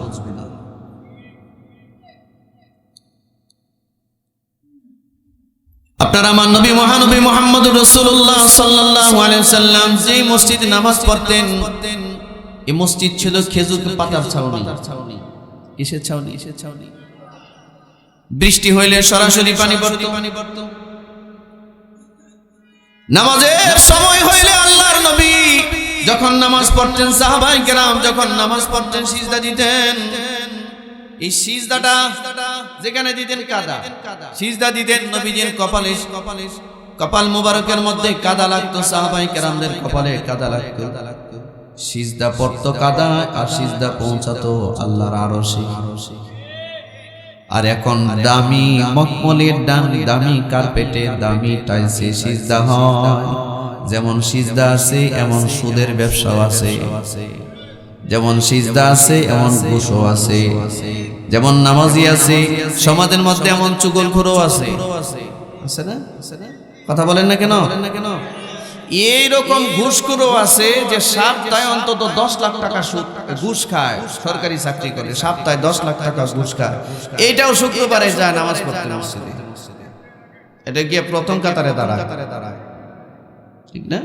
আপনারা আমার নবী মহানবী মুহাম্মদুর রাসূলুল্লাহ সাল্লাল্লাহু আলাইহি সাল্লাম যে মসজিদে নামাজ পড়তেন, এই মসজিদ ছিল খেজুর পাতার ছাউনি। কিসের ছাউনি? বৃষ্টি হইলে সরাসরি পানি পড়তো। নামাজের সময় হইলে আল্লাহর নবী যখন নামাজ পড়তেন, সাহাবায়ে কেরাম যখন নামাজ পড়তেন, সিজদা দিতেন। এই সিজদাটা যেখানে দিতেন কাদা, সিজদা দিতেন নবীজির কপাল মোবারকের মধ্যে কাদা লাগতো, সাহাবায়ে কেরামদের কপালে কাদা লাগতো। সিজদা পড়তো কাদা, আর সিজদা পৌঁছাতো আল্লাহর আরশে। আর এখন দামি মখমলের দামি কার্পেটে, দামি টাইলসে সিজদা হয়। যেমন সিজদা আছে এমন সুদের ব্যবসাও আছে, যেমন সিজদা আছে এমন ঘুষও আছে, যেমন নামাজি আছে সমাজের মধ্যে এমন চুগলখোরও আছে। আছে না? কথা বলেন না কেন? এইরকম ঘুষখোরও আছে যে সপ্তাহে অন্তত 10 লাখ টাকা ঘুষ খায়, সরকারি চাকরি করে, সপ্তাহে 10 লাখ টাকা ঘুষ খায়। এইটাও শুক্রবারে যায় নামাজ পড়তে মসজিদে। এটা গিয়ে প্রথম কাতারে দাঁড়ায়, ঠিক না?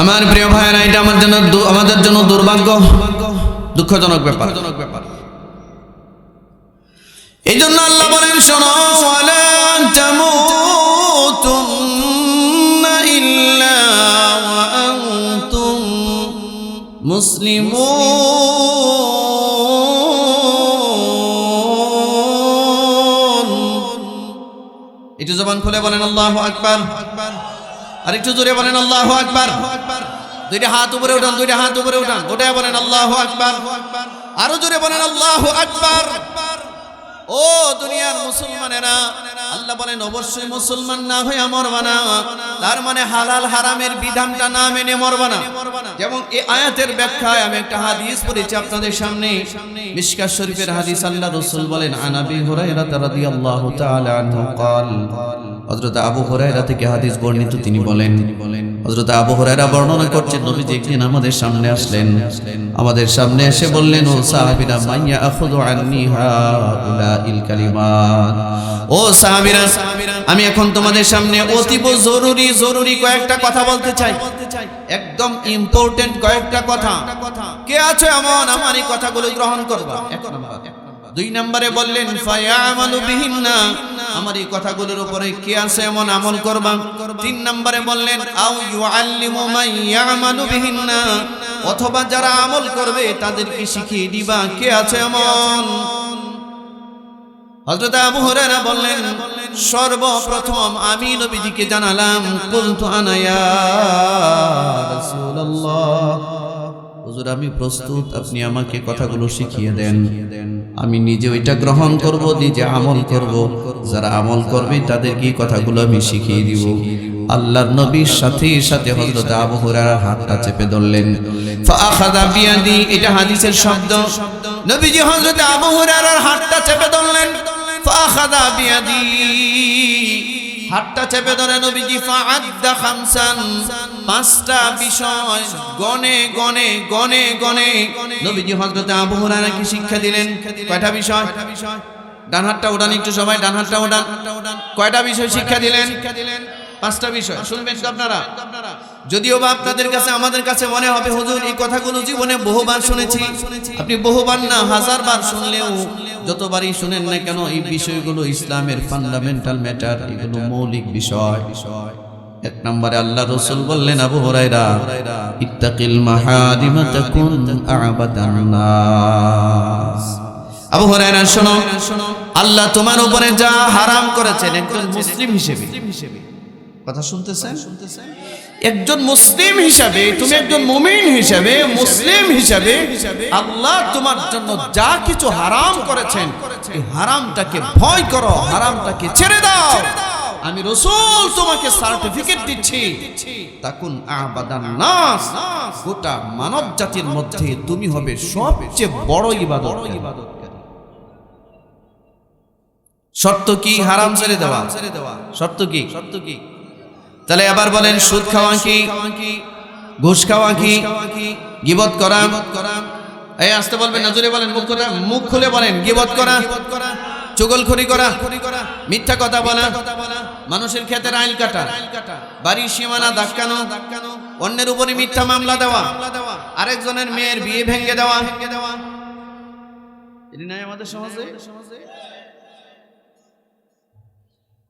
আমার প্রিয় ভাইরা, এটা আমাদের জন্য দুর্ভাগ্য, দুঃখজনক ব্যাপার। এই জন্য আল্লাহ বলেন, শোনো, ওয়ালা তামুতুন্না ইল্লা ওয়া আনতুম মুসলিমুন। একটু জবান খুলে বলেন আল্লাহু আকবার, আর একটু জোরে বলেন আল্লাহু আকবার। দুইটা হাত উপরে উঠান, দুইটা হাত উপরে উঠান, ওটা বলেন আল্লাহু আকবার। আরো জোরে বলেন আল্লাহু আকবার। ও দুনিয়ার মুসলমানেরা, আল্লাহ বলেন অবশ্যই মুসলমান না হয়ে মরবা না। তার মানে হালাল হারামের বিধানটা না মেনে মরবা না। যেমন এই আয়াতের ব্যাখ্যায় আমি একটা হাদিস পড়েছি আপনাদের সামনে, মিশকাত শরীফের হাদিস। আল্লাহ রাসূল বলেন, আনাবি হুরায়রা রাদিয়াল্লাহু তাআলা আনহু قال, হযরত আবু হুরায়রা থেকে হাদিস বর্ণিত, তিনি বলেন, হযরত আবু হুরায়রা বর্ণনা করছেন, নবীজি একদিন আমাদের সামনে আসলেন, আমাদের সামনে এসে বললেন, ও সাহাবীরা, মাইয়া আখুযু আন্নি হাউলাইল কালিমাত, ও সাহাবীরা, আমি এখন তোমাদের সামনে অতীব জরুরি কয়েকটা কথা বলতে চাই, একদম ইম্পর্টেন্ট কয়েকটা কথা। কে আছে এমন আমার এই কথাগুলো গ্রহণ করবা? 1 নাম্বার। 2 নম্বরে বললেন ফায়ামালু বিহিন্না, আমার এই কথাগুলোর উপরে কে আছে এমন আমল করবা। 3 নম্বরে বললেন আও ইউআল্লিমু মান ইয়ামালু বিহিন্না, অথবা যারা আমল করবে তাদেরকে শিখিয়ে দিবা কে আছে এমন। হযরত আবু হুরায়রা বললেন সর্বপ্রথম আমি নবীজিকে জানালাম কুলতু আনা ইয়া রাসূলুল্লাহ, হুজুর আমি প্রস্তুত, আপনি আমাকে কথাগুলো শিখিয়ে দেন, আমি নিজে ওইটা গ্রহণ করব, নিজে আমল করব, যারা আমল করবে তাদেরকে কথাগুলো আমি শিখিয়ে দিব। আল্লাহর নবীর সাথে সাথে হযরত আবু হুরায়রার হাতটা চেপে ধরলেন। ফাআখাযা বিয়াদি, এটা হাদিসের শব্দ। নবীজি হযরত আবু হুরায়রার হাতটা চেপে ধরলেন। ফাআখাযা বিয়াদি, হাতটা চেপে ধরে নবীজি ফাআদ্দা খামসান, 5টা বিষয় গনে গনে গনে গনে নবীজি হযরত আবু হুরায়রাকে শিক্ষা দিলেন। কয়টা বিষয়? ডান হাতটা উঠান একটু সবাই, ডান হাতটা উঠান। কয়টা বিষয় শিক্ষা দিলেন? 5টা বিষয়। শুনবেন তো আপনারা? যদিও বা আপনাদের কাছে আমাদের কাছে মনে হবে হুজুর এই কথাগুলো জীবনে বহুবার শুনেছি, আপনি বহুবার না 1000 বার শুনলেও যতবারই শুনেন না কেন এই বিষয়গুলো ইসলামের ফান্ডামেন্টাল ম্যাটার, এগুলো মৌলিক বিষয়। 1 নম্বরে আল্লাহ রাসূল বললেন আবু হুরায়রা ইত্তাকিল মাহারিমা তাকুন আ'বাদান নাস। আবু হুরায়রা শোনো, আল্লাহ তোমার উপরে যা হারাম করেছেন একজন মুসলিম হিসেবে, কথা শুনতেছেন? একজন মুসলিম হিসাবে, তুমি একজন মুমিন হিসাবে, মুসলিম হিসাবে আল্লাহ তোমার জন্য যা কিছু হারাম করেছেন এই হারামটাকে ভয় করো, হারামটাকে ছেড়ে দাও। আমি রাসূল তোমাকে সার্টিফিকেট দিচ্ছি তাকুন আ'বাদান নাস, গোটা মানব জাতির মধ্যে তুমি হবে সবচেয়ে বড় ইবাদতকারী। শর্ত কি? হারাম ছেড়ে দেওয়া। শর্ত কি? তাহলে আবার বলেন সুদ খাওয়া কি, ঘুষ খাওয়া কি, গীবত করা, এই আসতে বলবেন না, জোরে বলেন, মুখ খুলে বলেন, গীবত করা, চুগলখড়ি করা, মিথ্যা কথা বলা, মানুষের ক্ষেতের আইল কাটা, বাড়ির সীমানা ধাক্কানো, অন্যের উপরে মিথ্যা মামলা দেওয়া, আরেকজনের মেয়ের বিয়ে ভেঙে দেওয়া, এটি নাই আমাদের সমাজে।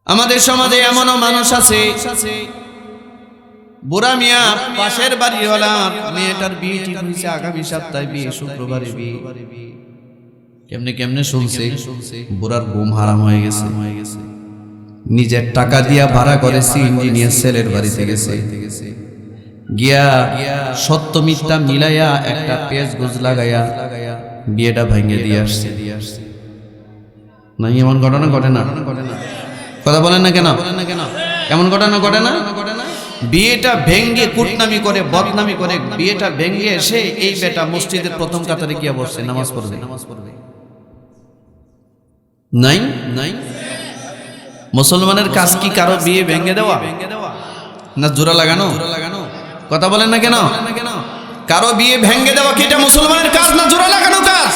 আমাদের সমাজে এমনও মানুষ আছে বুড়া মিয়া, পাশের বাড়িওয়ালার মেয়েটার বিয়ে ঠিক হয়েছে আগামী সপ্তাহে বিয়ে, শুক্রবারে বিয়ে, কেমনে কেমনে শুনছে বুড়ার ঘুম হারাম হয়ে গেছে, নিজের টাকা দিয়া ভাড়া করেছি ইঞ্জিনিয়ার ছেলের বাড়িতে গেছে, গিয়া সত্য মিথ্যা মিলাইয়া একটা পেজ গোজ লাগাইয়া বিয়েটা ভেঙে দিয়ে আসছে। না এমন ঘটনা ঘটে না? কথা বলেন না কেন? এমন ঘটনা ঘটে না? বিয়েটা ভেঙ্গে কুটনামি করে, বদনামি করে বিয়েটা ভেঙ্গে এসে এই বেটা মসজিদের প্রথম কাতারে গিয়ে বসছে, নামাজ পড়বে। নাই নাই, মুসলমানের কাজ কি কারো বিয়ে ভেঙ্গে দেওয়া না জোড়া লাগানো? কথা বলেন না কেন? কারো বিয়ে ভেঙ্গে দেওয়া কি এটা মুসলমানের কাজ না জোড়া লাগানো কাজ?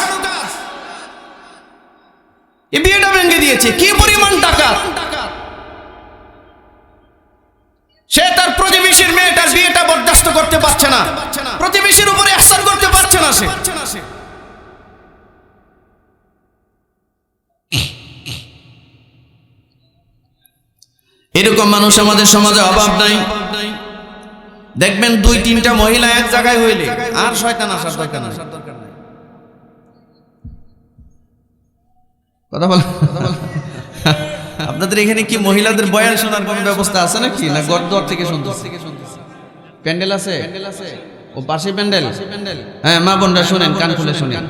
এই বিয়েটা ভেঙ্গে দিয়েছে, কি পরিমাণ টাকা! সে তার প্রতিবেশীর মেয়েটার বিয়েটা বরদাস্ত করতে পারছে না, প্রতিবেশীর উপরে আসার করতে পারছে না সে। এরকম মানুষ আমাদের সমাজে অভাব নাই। দেখবেন 2-3টা মহিলা এক জায়গায় হইলে আর শয়তান আসার দরকার নাই। কথা বল, আপনাদের এখানে কি মহিলাদের বয়ান শোনার কোনো ব্যবস্থা আছে নাকি, না গড়দুয়ার থেকে শুনতেছে? প্যান্ডেল আছে? ও পাশে প্যান্ডেল? হ্যাঁ মা বোনরা শোনেন, কান খুলে শোনেন।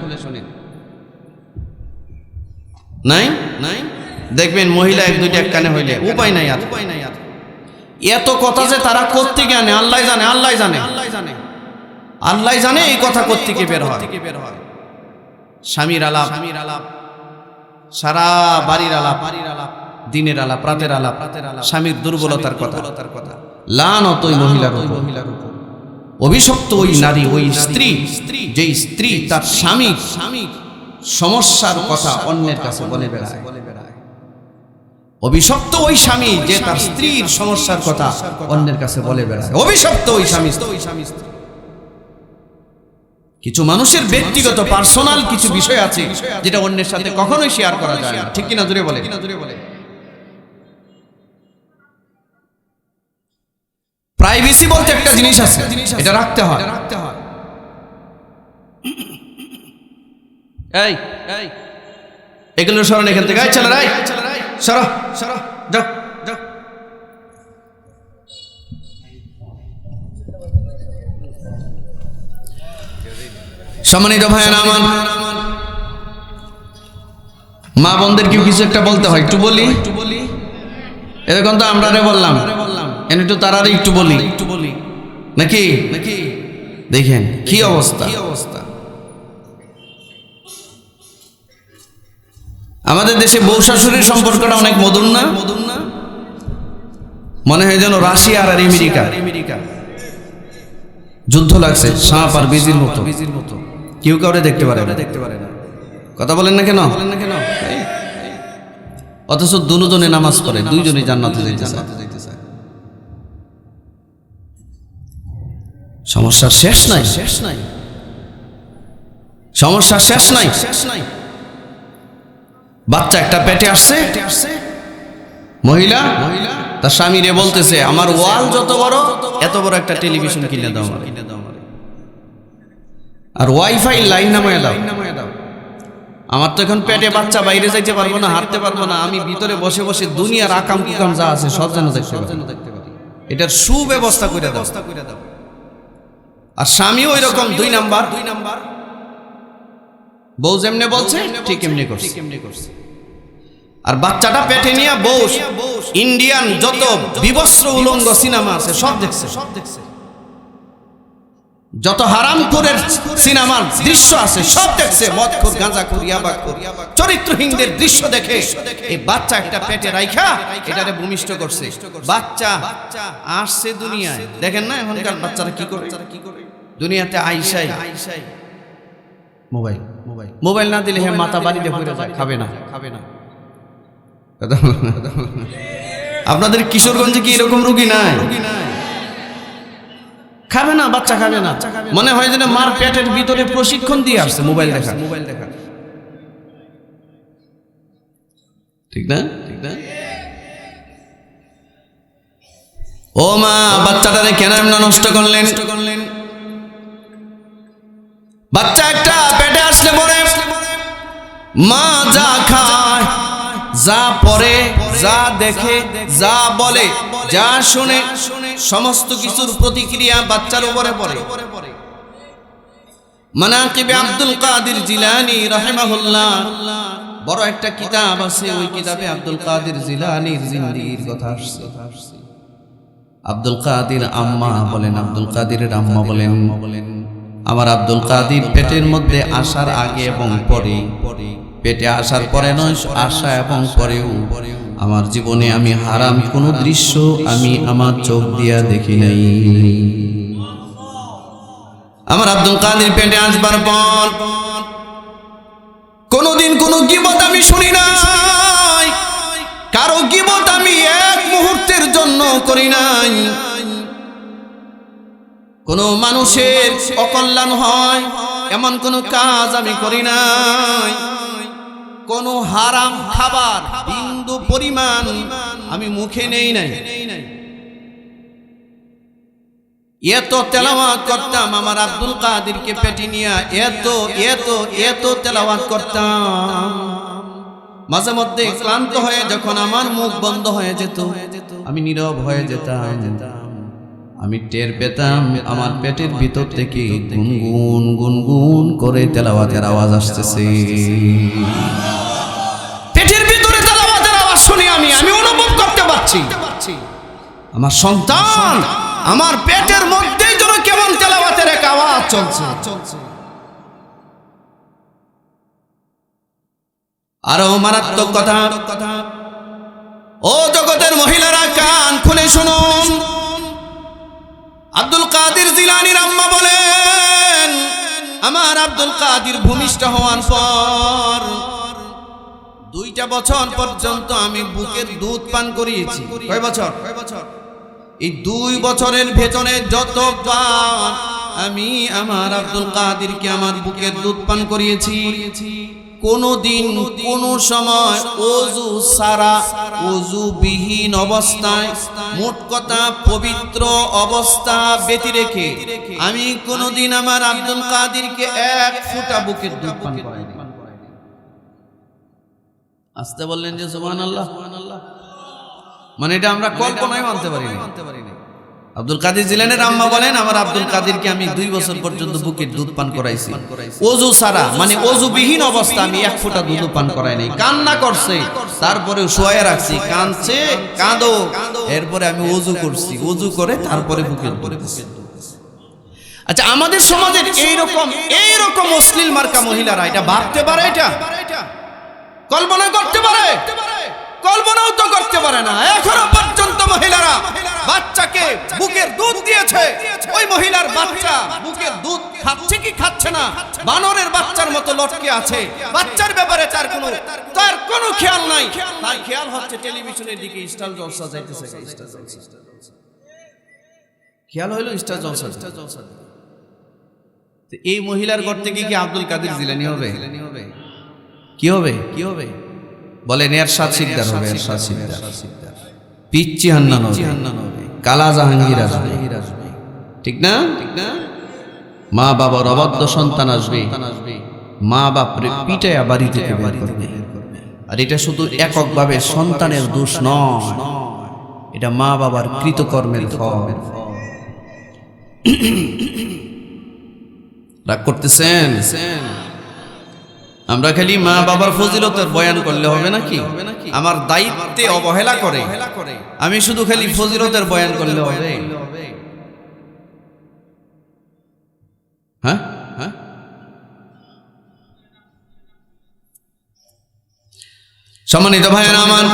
নাই নাই, দেখবেন মহিলা 1-2টা এক কানে হইলে উপায় নাই আর। এত কথা যে তারা কোত্থেকে আনে আল্লাহ জানে, আল্লাহ জানে, আল্লাহ জানে এই কথা কোত্থেকে বের হয়। স্বামীর আলাপ, সারা বাড়ির আলাপ, দিনের আলাপ, রাতের আলাপ, স্বামীর দুর্বলতার কথা, লানত ওই মহিলার উপর, অভিশপ্ত ওই নারী, ওই স্ত্রী, যেই স্ত্রী তার স্বামী সমস্যার কথা অন্যের কাছে বলে বেড়ায়। অভিশপ্ত ওই স্বামী যে তার স্ত্রীর সমস্যার কথা অন্যের কাছে বলে বেড়ায়, অভিশপ্ত ওই স্বামী। কিছু মানুষের ব্যক্তিগত পার্সোনাল কিছু বিষয় আছে যেটা অন্যের সাথে কখনোই শেয়ার করা যায় না, ঠিক কিনা জোরে বলে। প্রাইভেসি বলতে একটা জিনিস আছে, এটা রাখতে হয়। এই এগুলো সরান এখান থেকে, চলো রাই সরো সরো যাও যাও। সম্মানিত ভাইয়েরা আমার, মা বোনদের কেউ কিছু একটা বলতে হয়, একটু বলি। এরকম তো আমরা বললাম, একটু তারারে একটু বলি নাকি নাকি। দেখেন কি অবস্থা। আমাদের দেশে বউ শাশুড়ির সম্পর্কটা অনেক মধুর না? মনে হয় যেন রাশিয়া আর আমেরিকা যুদ্ধ লাগছে, সাপ আর বিজির মতো। কেউ কাউরে দেখতে পারে না। কথা বলেন না কেন? অথচ দুজনে নামাজ পড়ে, দুইজনে জান্নাতে যাইতে চায়। সমস্যার শেষ নাই, সমস্যার শেষ নাই। বাচ্চা একটা পেটে আসছে, মহিলা তার স্বামীরে বলতেছে আমার ওয়াল যত বড় এত বড় একটা টেলিভিশন কিনে দাও আর ওয়াইফাই লাইন নামায় দাও। আমার তো এখন পেটে বাচ্চা, বাইরে যাইতে পারবো না, হাঁটতে পারবো না, আমি ভিতরে বসে বসে দুনিয়ার আকাম কুকাম যা আছে সব যেন দেখতে পারি, এটার সুব্যবস্থা করে দাও। আর স্বামী ওই রকম 2 নাম্বার, বউ যেমনে বলছে ঠিক এমনি করছে। আর বাচ্চাটা পেটে নিয়ে বউ ইন্ডিয়ান যত বিবস্ত্র উলঙ্গ সিনেমা আছে সব দেখছে, যত হারামখোরের সিনেমার দৃশ্য আছে সব দেখছে, মদখোর, গাঁজাখোর, ইয়াবাখোর, চরিত্রহীনদের দৃশ্য দেখে এই বাচ্চা একটা পেটে রাইখা এটারে ভূমিষ্ঠ করছে। বাচ্চা আসছে দুনিয়ায়, দেখেন না এখনকার বাচ্চারা কি করে দুনিয়াতে আইসাই মোবাইল না দিলে হ্যাঁ মাথা বাড়িতে ঘুরে যায়, খাবে না। আপনাদের কিশোরগঞ্জে কি এরকম রোগী নাই? খাবে না, বাচ্চা খাবে না, মনে হয় যেন মার পেটের ভিতরে প্রশিক্ষণ দিয়ে আসছে মোবাইল দেখা। ঠিক না? ও মা, বাচ্চাটারে কেন এমন নষ্ট করলেন? বাচ্চা একটা পেটে আসলে পরে মা যা খায়, যা পড়ে, যা দেখে, যা বলে, যা শুনে, সমস্ত কিছুর প্রতিক্রিয়া বাচ্চার উপরে পড়ে। মানাকিবে আব্দুল কাদের জিলানী রাহিমাহুল্লাহ বড় একটা কিতাব আছে, ওই কিতাবে আব্দুল কাদের জিলানীর জিন্দেগির কথা আসছে। আব্দুল কাদের আম্মা বলেন, আব্দুল কাদেরের আম্মা বলেন, আমার আব্দুল কাদের পেটের মধ্যে আসার আগে এবং পরে, পেটে আসার পরে নয়, আসা এবং পরেও আমার জীবনে আমি হারাম কোন দৃশ্য আমি আমার চোখ দিয়া দেখি নাই। আমার আব্দুল কাদের পেটে আসবার পর কোনদিন কোন গীবত আমি শুনি নাই, কারো গীবত আমি এক মুহূর্তের জন্য করি নাই, কোন মানুষের অকল্যাণ হয় এমন কোন কাজ আমি করি নাই, কোন হারাম খাবার বিন্দু পরিমাণ আমি মুখে নেই নাই। এত তেলাওয়াত করতাম আমার আব্দুল কাদেরকে পেটে নিয়ে, এত তেলাওয়াত করতাম, মাঝে মধ্যে ক্লান্ত হয়ে যখন আমার মুখ বন্ধ হয়ে যেত, আমি নীরব হয়ে যেতাম, আমি টের পেতাম আমার পেটের ভিতর থেকে গুনগুন গুনগুন করে তেলাওয়াতের আওয়াজ আসতেছে। পেটের ভিতরে তেলাওয়াতের আওয়াজ শুনি আমি অনুভব করতে পারছি আমার সন্তান আমার পেটের মধ্যেই যেন কেমন তেলাওয়াতের এক আওয়াজ চলছে। আরো মারাত্মক কথা, ও জগতের মহিলারা কান খুলে শুনুন। আব্দুল কাদের জিলানীর আম্মা বলেন, আমার আব্দুল কাদের ভূমিষ্ঠ হওয়ার পর 2টা বছর পর্যন্ত আমি বুকের দুধ পান করিয়েছি। কয় বছর? এই 2 বছরের ভেতরে যতবার আমি আমার আব্দুল কাদেরকে আমার বুকের দুধ পান করিয়েছি। কোনদিন কোন সময় ওযু সারা ওযুবিহীন অবস্থায়, মোট কথা পবিত্র অবস্থা ব্যতি রেখে আমি কোনদিন আমার আব্দুল কাদেরকে এক ফোঁটা বুকের দুধ পান করাইনি। আসতে বললেন যে সুবহানাল্লাহ। মানে এটা আমরা কল্পনায় মানতে পারি না। আব্দুল কাদের জিলানীর আম্মা বলেন, আমার আব্দুল কাদেরকে আমি 2 বছর পর্যন্ত বুকের দুধ পান করাইছি। ওযু ছাড়া মানে ওযুবিহীন অবস্থা আমি এক ফোঁটা দুধ পান করাই নাই। কান্না করছে, তারপরে শোয়া রাখছি, কাঁদছে, কাঁদো, এরপরে আমি ওযু করছি, ওযু করে তারপরে বুকের দুধ দিছি। আচ্ছা, আমাদের সমাজের এইরকম অশ্লীল মার্কা মহিলারা এটা ভাবতে পারে? এটা কল্পনা করতে পারে? কল্পনাও তো করতে পারে না। এখনো পর্যন্ত মহিলারা বাচ্চাকে বুকের দুধ দিয়েছে, ওই মহিলার বাচ্চা বুকের দুধ খাচ্ছে কি খাচ্ছে না, বানরের বাচ্চার মতো লটকে আছে। বাচ্চার ব্যাপারে তার কোনো খেয়াল নাই। তার খেয়াল হচ্ছে টেলিভিশনের দিকে, স্টার জলসা যাইতেছে, খেয়াল হইলো স্টার জলসা। এই মহিলার ঘর থেকে কি আব্দুল কাদের জিলানী হবে? কি হবে? কি হবে বলেন? এরশাদ সিকদার হবে, এরশাদ সিকদার, পিচ্চি হান্নান হবে, কালা জাহাঙ্গীর আসবে, ঠিক না? মা বাবার অবাধ্য সন্তান আসবে, মা বাপরে পিটায়া বাড়ি থেকে বের করবে। আর এটা শুধু এককভাবে সন্তানের দোষ নয়, এটা মা বাবার কৃতকর্মের ফল। রাগ করতেছেন? আমরা খালি মা বাবার ফজিলতের বয়ান করলে হবে নাকি? আমার দায়িত্বে অবহেলা করে আমি শুধু খালি ফজিলতের বয়ান করলে হবে? হ্যাঁ, সম্মানিত ভাইয়েরা আমার,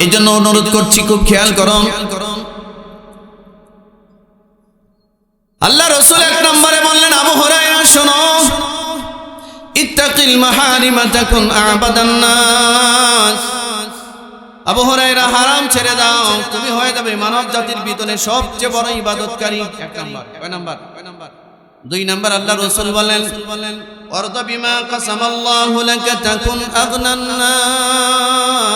এই জন্য অনুরোধ করছি, খুব খেয়াল করো। আল্লাহ রাসূল 1 নম্বরে বললেন, আবু হুরায়রা শোনো, ইত্তাকিল মাহারিমা তাকুন আবাদান নাস। আবু হুরায়রা, হারাম ছেড়ে দাও, তুমি হয়ে যাবে মানব জাতির ভিতরে সবচেয়ে বড় ইবাদতকারী। 1 নাম্বার। কয় নাম্বার? 2 নাম্বার আল্লাহ রাসূল বলেন, ওয়ারদা বিমা কাসামাল্লাহু লাকা তাকুন আগনান নাস।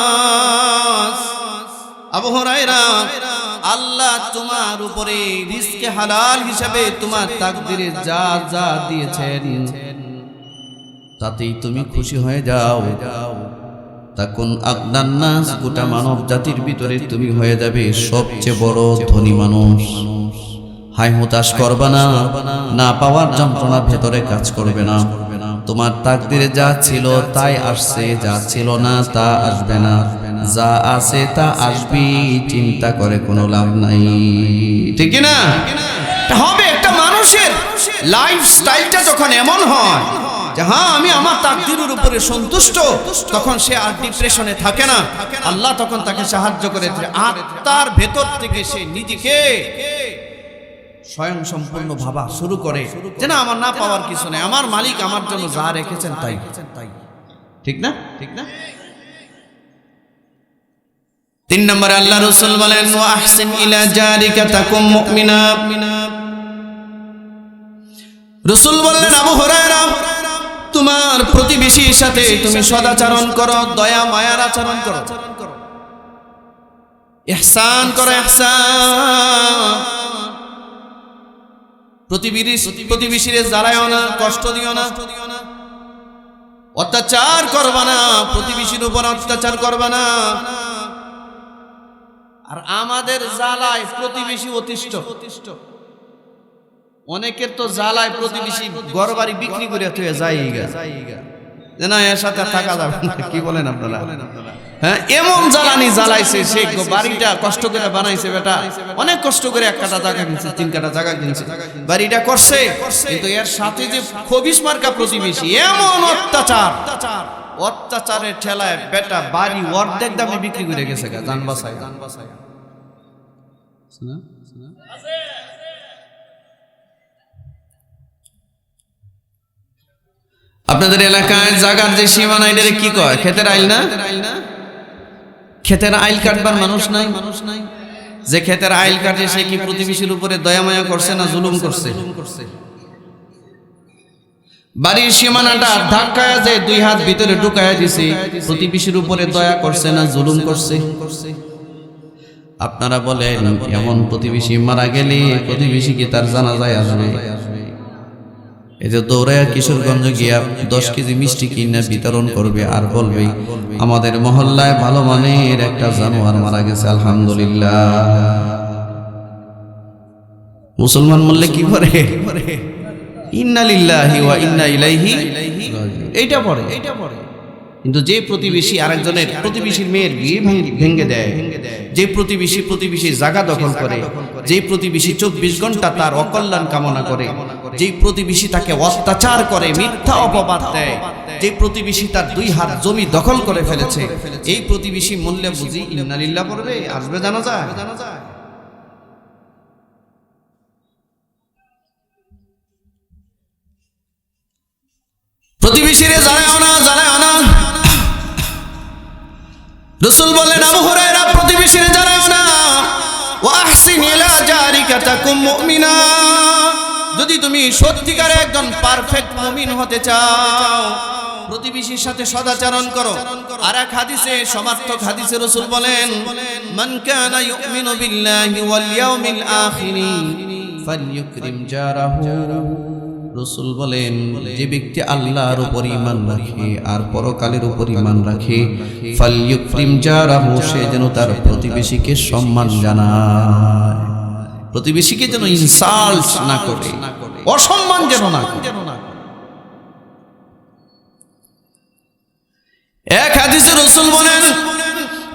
আবু হুরায়রা, আল্লাহ তোমার উপরে রিজকে হালাল হিসাবে তোমার তাকদীরে যা যা দিয়েছেন তাতেই তুমি খুশি হয়ে যাও। তাকুন আগনান নাস, গোটা মানব জাতির ভিতরে তুমি হয়ে যাবে সবচেয়ে বড় ধনী মানুষ। হায় হতাশ করবে না, না পাওয়ার যন্ত্রণা ভেতরে কাজ করবে না। তোমার তাকদীরে যা ছিল তাই আসছে, যা ছিল না তা আসবে না, যা আছে তা আসবে, চিন্তা করে কোনো লাভ নাই, ঠিক না? হবে একটা মানুষের লাইফস্টাইলটা যখন এমন হয় যে হ্যাঁ আমি আমার তাকদীরের উপরে সন্তুষ্ট, তখন সে আর ডিপ্রেশনে থাকে না। আল্লাহ তখন তাকে সাহায্য করে, আত্মার ভেতর থেকে সে নিজেকে স্বয়ং সম্পূর্ণ ভাবা শুরু করে যে না, আমার না পাওয়ার কিছু নেই, আমার মালিক আমার জন্য যা রেখেছেন তাই, ঠিক না? ঠিক না? 3 নম্বরে আল্লাহ রাসূল বলেন, ওয়া আহসিন ইলা জারিকা তাকুম মুমিনা। রাসূল বললেন, আবু হুরায়রা, তোমার প্রতিবেশীর সাথে তুমি সদাচরণ করো, দয়া মায়ার আচরণ করো, ইহসান করো, ইহসান। প্রতিবেশীরে জ্বালায়ও না, কষ্ট দিও না, অত্যাচার করবা না, প্রতিবেশীর উপর অত্যাচার করবা না। আর আমাদের জ্বালায় প্রতিবেশী অতিষ্ঠ। অনেকের তো জ্বালায় প্রতিবেশী ঘরবাড়ি বিক্রি করে তুই যাই যে না, এর সাথে থাকা যাবে না। কি বলেন আপনারা? হ্যাঁ, এমন জ্বালানি জ্বালাইছে, সে বাড়িটা কষ্ট করে বানাইছে, বেটা অনেক কষ্ট করে 1 কাঠা জায়গা কিনছে, 3 কাঠা জায়গা কিনছে, বাড়িটা করছে, কিন্তু এর সাথে যে খবিশ মার্কা প্রতিবেশী, এমন অত্যাচারের ঠেলায় বেটা বাড়ি অর্ধেক দামে বিক্রি করে গেছে, জান বাসায়। আপনাদের এলাকায় জায়গার যে সীমানা, এটারে কি কয়? ক্ষেতের আইল না? ক্ষেতের আইল কাটবার মানুষ নাই। যে ক্ষেতের আইল কাটে সে কি প্রতিবেশীর উপরে দয়া মায়া করছে না জুলুম করছে? বাড়ির সীমানাটা ধাক্কায় যে দুই হাত ভিতরে ঢুকায়া দিছে, প্রতিবেশীর উপরে দয়া করছে না জুলুম করছে? আপনারা বলেন, এমন প্রতিবেশী মারা গেলে প্রতিবেশী কি তার জানাজায় আসবে? এই যে দৌড়ায় কিশোরগঞ্জ গিয়া 10 কেজি মিষ্টি কিনে বিতরণ করবে আর বলবে আমাদের মহল্লায় ভালো মানের একটা জানোয়ার মারা গেছে, আলহামদুলিল্লাহ। মুসলমান বললে কি করে? ইন্না লিল্লাহি ওয়া ইন্না ইলাইহি রাজিউন, এইটা পড়ে। কিন্তু যে প্রতিবেশী আরেকজনের প্রতিবেশীর মেয়ের বিয়ে ভেঙে দেয়, যে প্রতিবেশীর জায়গা দখল করে, যে প্রতিবেশী 24 ঘন্টা তার অকল্যাণ কামনা করে, যে প্রতিবেশী তাকে অত্যাচার করে, মিথ্যা অপবাদ দেয়, যে প্রতিবেশী তার 2 হাত জমি দখল করে ফেলেছে, এই প্রতিবেশী মূল্যে বুঝি ইন্না লিল্লাহ পড়বে, আসবে জানা যায়। প্রতিবেশীরে জানাও না। রাসূল বলেন, আবু হুরায়রা, প্রতিবেশীরে জানাও না। ওয়া আহসিন ইলা জারিকা তাকুম মুমিনা, যদি তুমি সত্যিকারে একজন পারফেক্ট মুমিন হতে চাও, প্রতিবেশীর সাথে সদাচরণ করো। আর এক হাদিসে, সমার্থক হাদিসে রাসূল বলেন, মান কানা ইউমিনু বিল্লাহি ওয়াল ইয়াউমিল আখির ফালইউকরিম জারাহু। রাসূল বলেন, যে ব্যক্তি আল্লাহর উপর ঈমান রাখে আর পরকালের উপর ঈমান রাখে, ফালইউকরিম জারাহু, সে যেন তার প্রতিবেশীকে সম্মান জানায়, প্রতিবেশীকে যেন ইনসাল্ট না করে, অসম্মান যেন না করে। এক হাদিসে রাসূল বলেন,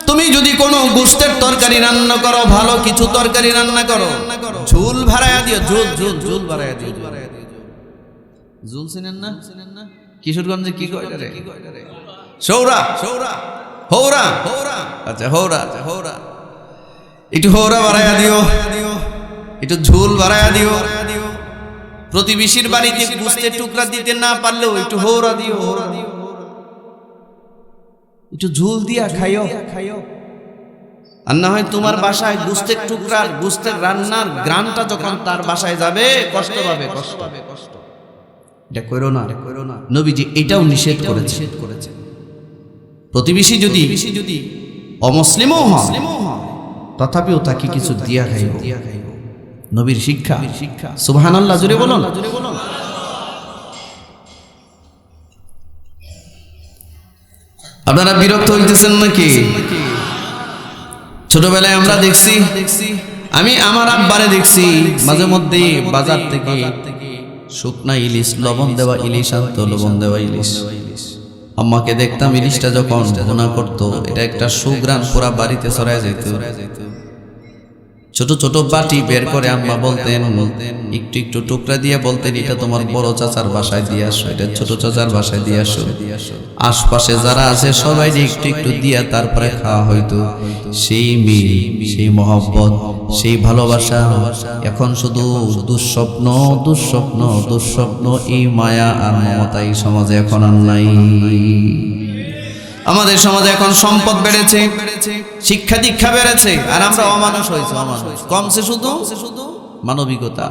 তুমি যদি কোনো গোশতের তরকারি রান্না করো, ভালো কিছু তরকারি রান্না করো, ঝোল ভাড়ায়া দিও, ঝোল ভাড়ায়া দিও। ঝোল চিনেন না? কিশোরগঞ্জে কি কয় রে? সৌরা, হৌরা। আচ্ছা, হৌরা। একটু হৌরা বাড়াইয়া দিও, একটু ঝোল বাড়াইয়া দিও। প্রতিবেশীর বাড়িতে গোশতের টুকরা দিতে না পারলেও একটু হৌরা দিও, একটু ঝোল দিয়া খাইও। আর না হয় তোমার বাসায় গোশতের টুকরার, গোশতের রান্নার গ্রানটা যখন তার বাসায় যাবে, কষ্ট পাবে। এটা করো না। নবীজি এটাও নিষেধ করেছে। প্রতিবেশী যদি অমুসলিমও হয়, তথাপিও তাকে কিছু দিয়া খাইব, নবীর শিক্ষা। সুবহানাল্লাহ, জোরে বলুন। আপনারা বিরক্ত হইতেছেন নাকি? ছোটবেলায় আমরা দেখছি, আমি আমার আব্বারে দেখছি মাঝে মধ্যে বাজার থেকে শুকনা ইলিশ, লবণ দেওয়া ইলিশ আনতো, লবণ দেওয়া ইলিশ। আম্মাকে দেখতাম ইলিশটা যখন ভুনা করতো, এটা একটা সুঘ্রাণ পুরা বাড়িতে ছড়ায় যেত। ছোট ছোট বাটি বের করে আম্মা বলতেন, একটু টুকরা দিয়ে বলতেন, এটা তোমার বড় চাচার বাসায় দিয়ে আসো, এটা ছোট চাচার বাসায় দিয়ে আসো। আশপাশে যারা আছে সবাই একটু দিয়া তারপরে খাওয়া হইতো। সেই মিল, সেই মহব্বত, সেই ভালোবাসা এখন শুধু দুঃস্বপ্ন। এই মায়া আর মমতা এই সমাজে এখন আর নাই। আমাদের সমাজে এখন সম্পদ বেড়েছে, শিক্ষা দীক্ষা বেড়েছে, আর আমরা অমানুষ হয়েছে। কমছে শুধু মানবিকতা,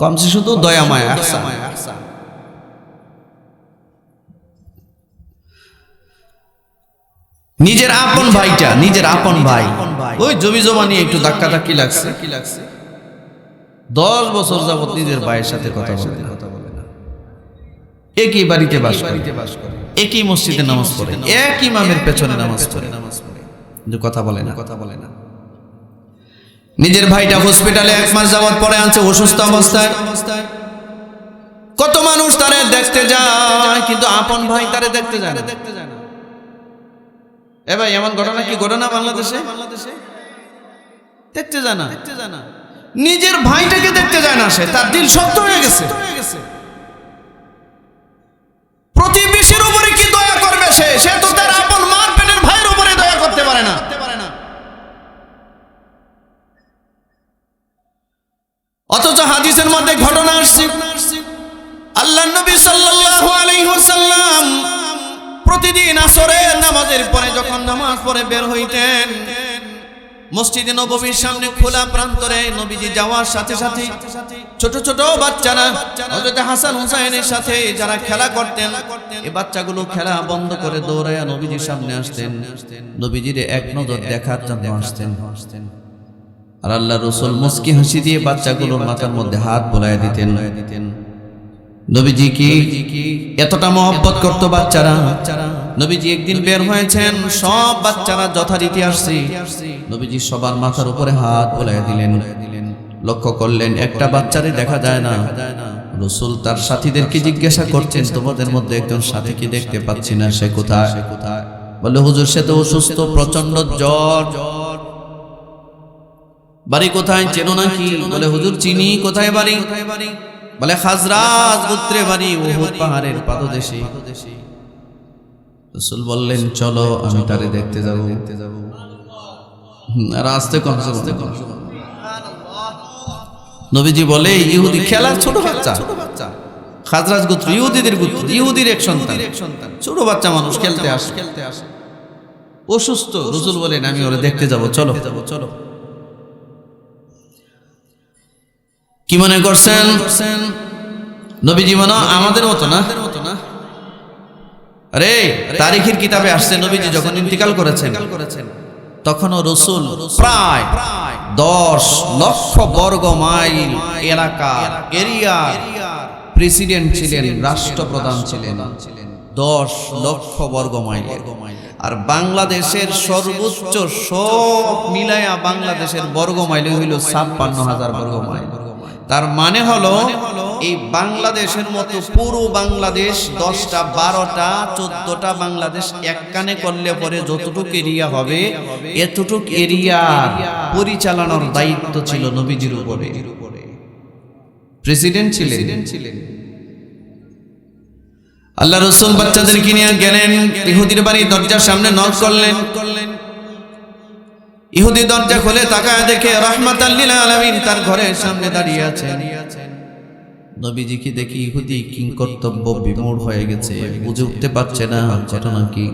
কমছে শুধু দয়া মায়া। নিজের আপন ভাই, ওই জমি জমা নিয়ে একটু ধাক্কি লাগছে, 10 বছর যাবত নিজের ভাইয়ের সাথে কথা বলে না। একই বাড়িতে বাস করে, একই মসজিদে নামাজ পড়ে, এক ইমামের পেছনে নামাজ পড়ে, কিন্তু কথা বলে না। নিজের ভাইটা হসপিটালে 1 মাস যাওয়ার পরে আনছে অসুস্থ অবস্থায়। কত মানুষ তারে দেখতে যায়, কিন্তু আপন ভাই তারে দেখতে যায় না। এ ভাই, এমন ঘটনা কি ঘটনা বাংলাদেশে? দেখতে যায় না, নিজের ভাইটাকে দেখতে যায় না, সে তার দিল শক্ত হয়ে গেছে। প্রতিবেশীর উপরে কি দয়া করবে সে তো তার আপন মার পেটের ভাইয়ের উপরে দয়া করতে পারে না। অথচ হাদিসের মধ্যে ঘটনা আসছে, আল্লাহর নবী সাল্লাল্লাহু আলাইহি ওয়াসাল্লাম প্রতিদিন আসরের নামাজের পরে যখন নামাজ পড়ে বের হইতেন, মসজিদে নববীর সামনে খোলা প্রান্তরে নবীজি যাওয়ার সাথে সাথে ছোট ছোট বাচ্চারা হযরত হাসান হুসাইনের সাথে যারা খেলা করতেন, এই বাচ্চাগুলো খেলা বন্ধ করে দৌড়ায়া নবীজির সামনে আসতেন, নবীজির এক নজর দেখার জন্য আসতেন। আর আল্লাহ রাসূল মুস্কি হাসি দিয়ে বাচ্চাগুলোর মাথার মধ্যে হাত বোলায় দিতেন। নবীজি কি এতটা মহব্বত করতো বাচ্চারা। নবীজি একদিন বের হয়েছেন, সব বাচ্চারা যথারীতি আসছে, নবীজি সবার মাথার উপরে হাত বোলায় দিলেন। লক্ষ্য করলেন একটা বাচ্চারে দেখা যায় না। রাসূল তার সাথীদেরকে জিজ্ঞাসা করছেন, তোমাদের মধ্যে একজন সাথীকে দেখতে পাচ্ছি না, সে কোথায়? বলে হুজুর সে তো অসুস্থ, প্রচন্ড জ্বর। বাড়ি কোথায়, চেনো নাকি? বলে হুজুর চিনি। কোথায় বাড়ি? বলে খাজরাজ গোত্রে বাড়ি, উহুদ পাহাড়ের পাদদেশে। রাসূল বললেন চলো আমি তারে দেখতে যাব। আর আস্তে কমছে। নবীজি বলে ইহুদি খেলার ছোট বাচ্চা, খাজরাজ গোত্র ইহুদিদের গোত্র, ইহুদির এক সন্তান, ছোট বাচ্চা মানুষ খেলতে আসে, অসুস্থ। রাসূল বলেন আমি ওরে দেখতে যাব, চলো। কি মনে করছেন নবীজি মনে আমাদের মতো না? আরে তারিখের কিতাবে আসছে নবীজি যখন ইন্তিকাল করেছেন তখনও রাসূল প্রায় 10 লক্ষ বর্গ মাইল এলাকা এরিয়া প্রেসিডেন্ট ছিলেন, রাষ্ট্রপ্রধান ছিলেন। 10 লক্ষ বর্গ মাইল। আর বাংলাদেশের সর্বোচ্চ সব মিলায়া বাংলাদেশের বর্গ মাইল হইল 56,000 বর্গ মাইল। তার মানে হলো এই বাংলাদেশের মতো পুরো বাংলাদেশ 10টা 12টা 14টা বাংলাদেশ একখানে করলে পরে যতটুকু এরিয়া হবে এতটুক এরিয়ার পরিচালনার দায়িত্ব ছিল নবীজির উপরে। প্রেসিডেন্ট ছিলেন। আল্লাহ রাসূল বাচ্চাদেরকে নিয়ে গেলেন ইহুদির বাড়ি, দরজার সামনে নক করলেন। ইহুদি দরজা খুলে তাকায় দেখে রাহমাতাল লিল আলামিন তার ঘরের সামনে দাঁড়িয়ে আছেন। নবীজি কি দেখি ইহুদি কিংকর্তব্য বিমূঢ় হয়ে গেছে, বুঝে উঠতে পারছে না ঘটনা কি।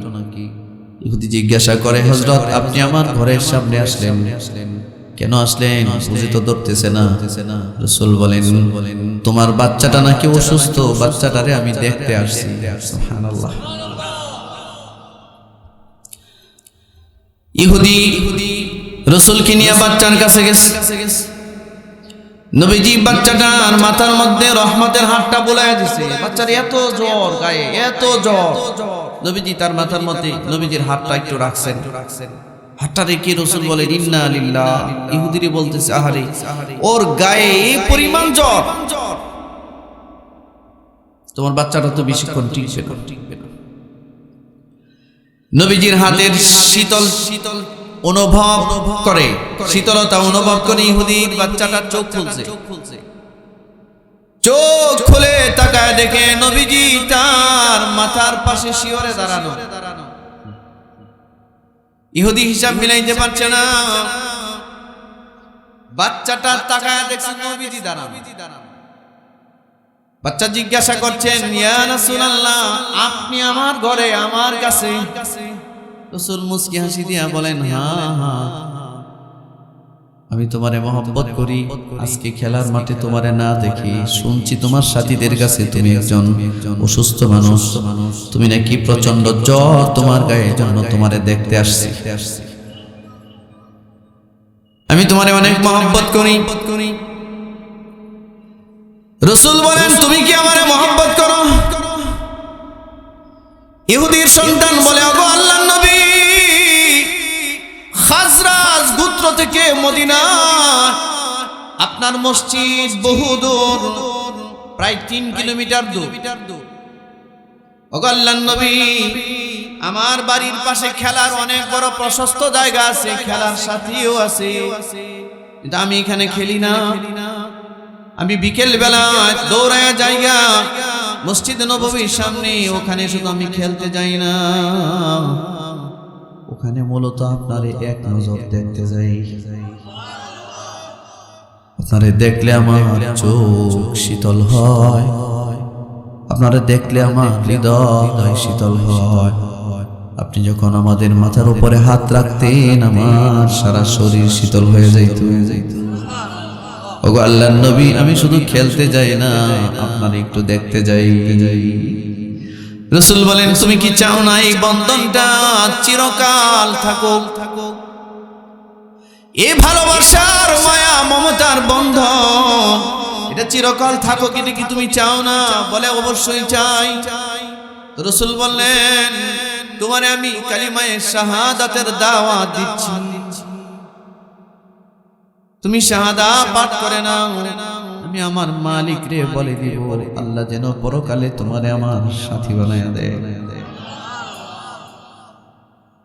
ইহুদি জিজ্ঞাসা করে হযরত আপনি আমার ঘরের সামনে আসলেন কেন? আসলেন বুঝে তো ধরতেছে না। রাসূল বলেন তোমার বাচ্চাটা নাকি অসুস্থ, বাচ্চাটারে আমি দেখতে আসছি। সুবহানাল্লাহ। ইহুদি রাসূলকে নিয়ে বাচ্চার কাছে গেছে। নবীজি বাচ্চাটার মাথার মধ্যে রহমতের হাতটা বুলাইয়া দিছে। বাচ্চার এত জ্বর, গায়ে এত জ্বর। নবীজি তার মাথার মধ্যে নবীজির হাতটা একটু রাখছেন। হাতটা রেখে রাসূল বলেন ইন্না লিল্লাহ। ইহুদিরে বলতেছে আহারে ওর গায়ে এই পরিমাণ জ্বর, তোমার বাচ্চাটা তো বেশিক্ষণ টিকবে না। নবীজির হাতের শীতল অনুভব করে, শীতলতা অনুভব করে ইহুদির বাচ্চাটার চোখ খুলছে। চোখ খুলে তাকায় দেখে নবীজি তার মাথার পাশে শিয়রে দাঁড়ানো। ইহুদি হিসাব মিলাইতে পারছে না, বাচ্চাটা তাকায় দেখছে নবীজি দাঁড়ানো। বাচ্চা জিজ্ঞাসা করছেন ইয়া রাসূলুল্লাহ আপনি আমার ঘরে আমার কাছে? রাসূল মুস্কি হাসি দিয়া বলেন হ্যাঁ, আমি তোমারে মহব্বত করি। আজকে খেলার মাঠে তোমারে না দেখি শুনছি তোমার সাথীদের কাছে তুমি একজন অসুস্থ মানুষ, তুমি নাকি প্রচন্ড জ্বর তোমার গায়ে, জন্য তোমারে দেখতে আসছি। আমি তোমারে অনেক মহব্বত করি। রাসূল বলেন তুমি কি আমারে মহব্বত করো? ইহুদির সন্তান বলে ওগো আল্লাহর নবী, খাজরাজ গোত্র থেকে মদিনা আপনার মসজিদ বহুদূর, প্রায় 3 কিলোমিটার দূর। ওগো আল্লাহর নবী আমার বাড়ির পাশে খেলার অনেক বড় প্রশস্ত জায়গা আছে, খেলার সাথীও আছে, কিন্তু আমি এখানে খেলি না। আমি বিকেল বেলা দৌড়ায় জায়গা মসজিদ নববীর সামনে, ওখানে শুধু আমি খেলতে যাই না, ওখানে মূলত আপনারে এক নজর দেখতে যাই। আপনারে দেখলে আমার চোখ শীতল হয়, আপনারে দেখলে আমার হৃদয় শীতল হয়। আপনি যখন আমাদের মাথার উপরে হাত রাখতেন আমার সারা শরীর শীতল হয়ে যাইত। ওগো আল্লাহর নবী, আমি শুধু খেলতে যাই না, আপনার একটু দেখতে যাই। রাসূল বলেন, তুমি কি চাও না এই বন্ধনটা চিরকাল থাকুক? এই ভালোবাসার মায়া মমতার বন্ধন এটা চিরকাল থাকুক, এটা কি তুমি চাও না? বলে অবশ্যই চাই। রাসূল বললেন, তোমারে আমি কালিমায়ে শাহাদাতের দাওয়াত দিচ্ছি, তুমি শাহাদাত পাঠ করে নাও। আমি আমার মালিক রে বলে দিব, আল্লাহ যেন পরকালে তোমারে আমার সাথী বানায়া দেয়।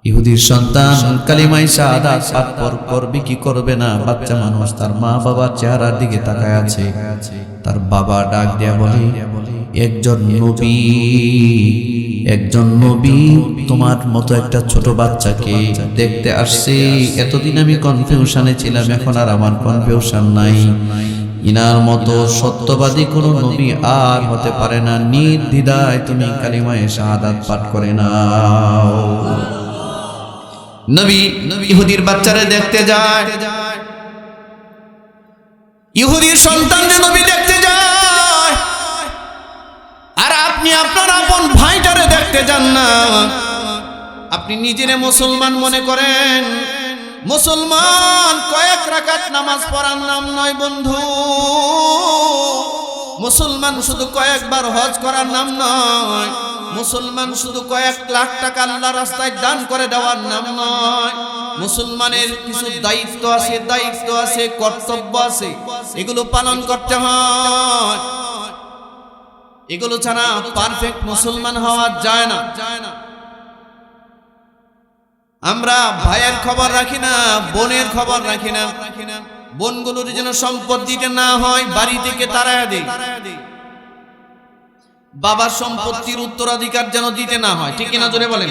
ইহুদির সন্তান কালিমায়ে শাহাদাত পাঠ করবে কি করবে না, বাচ্চা মানুষ তার মা বাবার চেহারার দিকে তাকায় আছে। তার বাবা ডাক দেয়া বলে, একজন নবী তোমার মতো একটা ছোট বাচ্চাকে দেখতে আসছে। এতদিন আমি কনফিউশনে ছিলাম, এখন আর আমার কনফিউশন নাই। ইনার মতো সত্যবাদী কোন নবী আর হতে পারে না। নির্দ্বিধায় তুমি কালিমায়ে শাহাদাত পাঠ করে নাও। নবী ইহুদির বাচ্চারে দেখতে যায়, ইহুদির সন্তানরে নবী দেখতে যায়, আর আপনি আপনার আপন ভাইটারে দেখতে যান না। আপনি নিজেরে মুসলমান মনে করেন। মুসলমান কয়েক রাকাত নামাজ পড়ার নাম নয় বন্ধু। মুসলমান শুধু কয়েকবার হজ করার নাম নয়। মুসলমান শুধু কয়েক লাখ টাকা আল্লাহর রাস্তায় দান করে দেওয়ার নাম নয়। মুসলমানের কিছু দায়িত্ব আছে, কর্তব্য আছে, এগুলো পালন করতে হয়। এগুলো ছাড়া পারফেক্ট মুসলমান হওয়া যায় না। আমরা ভাইয়ের খবর রাখি না, বোনের খবর রাখি না। বোনগুলোর যেন সম্পদ দিতে না হয়, বাড়ি থেকে তাড়ায়া দেই। বাবার সম্পত্তির উত্তরাধিকার যেন দিতে না হয়, ঠিক কিনা জোরে বলেন।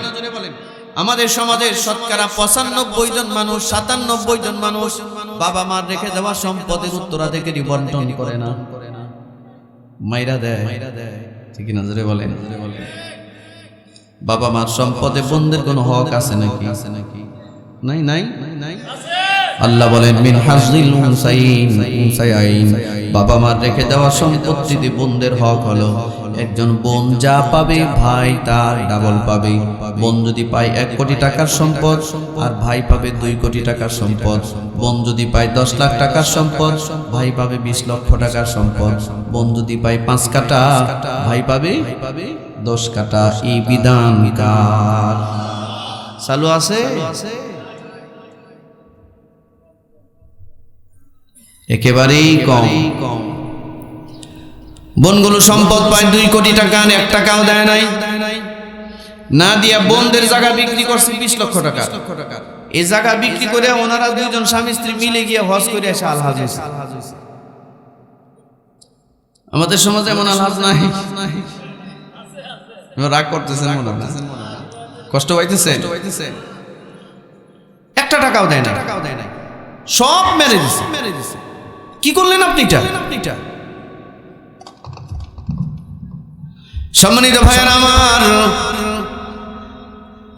আমাদের সমাজের শতকরা 95 জন মানুষ, 97 জন মানুষ বাবা মার রেখে দেওয়া সম্পদের উত্তরাধিকারী বন্টন করে না, মাইরা দেয়, ঠিক কিনা জোরে বলেন। বাবা মার সম্পদে বোনদের কোনো হক আছে নাকি? নাই নাই নাই। আল্লাহ বলেন, মিন হাযিল উনসায়াইন, বাবা মার রেখে দেওয়া সম্পত্তিতে বোনদের হক হলো, একজন বোন যা পাবে ভাই তার ডাবল পাবে। বোন যদি পায় 1 কোটি টাকার সম্পদ আর ভাই পাবে 2 কোটি টাকার সম্পদ। বোন যদি পায় 10 লাখ টাকার সম্পদ, ভাই পাবে 20 লক্ষ টাকার সম্পদ। বোন যদি পায় 5 কাঠা, ভাই পাবে 10 কাঠা। এই বিধান কার চালু আছে? একেবারেই কম। বোনগুলো সম্পদ পায় 2 কোটি টাকা, 1 টাকাও দেয় নাই, না দিয়া বোনদের জায়গা বিক্রি করছে 20 লক্ষ টাকা। এই জায়গা বিক্রি করে ওনারা 2 জন স্বামী স্ত্রী মিলে গিয়ে হজ করে এসে আলহাজ হয়েছে। আমাদের সমাজে এমন আলহাজ নাই। রাগ করতেছেন মনে হয়, কষ্ট পাইতেছে। 1 টাকাও দেয় না, সব মেরে দিছে। কি করলেন আপনি? সম্মানিত ভাইয়েরা আমার,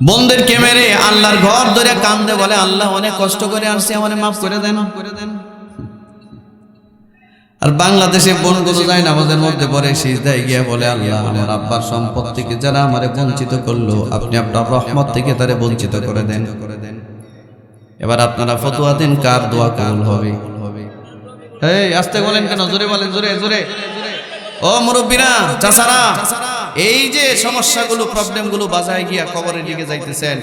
বোনদেরকে মেরে আল্লাহর ঘর ধরে কান্দে, বলে আল্লাহ অনেক কষ্ট করে আসছে, আমারে মাফ করে দেন। আর বাংলাদেশে বোনগুলো যায় নামাজের মধ্যে পড়ে সিজদায় গিয়ে বলে, আল্লাহ আমার আব্বার সম্পদ থেকে যারা আমারে বঞ্চিত করলো, আপনি আপনার রহমত থেকে তারে বঞ্চিত করে দেন। এবার আপনারা ফতোয়া দেন, কার দোয়া কবুল হবে? এই আস্তে বলেন কেন? জোরে বলেন, জোরে জোরে। ও মুরব্বীরা, চাচারা, এই যে সমস্যাগুলো, প্রবলেমগুলো বাজায় গিয়া কবরের দিকে যাইতেছেন।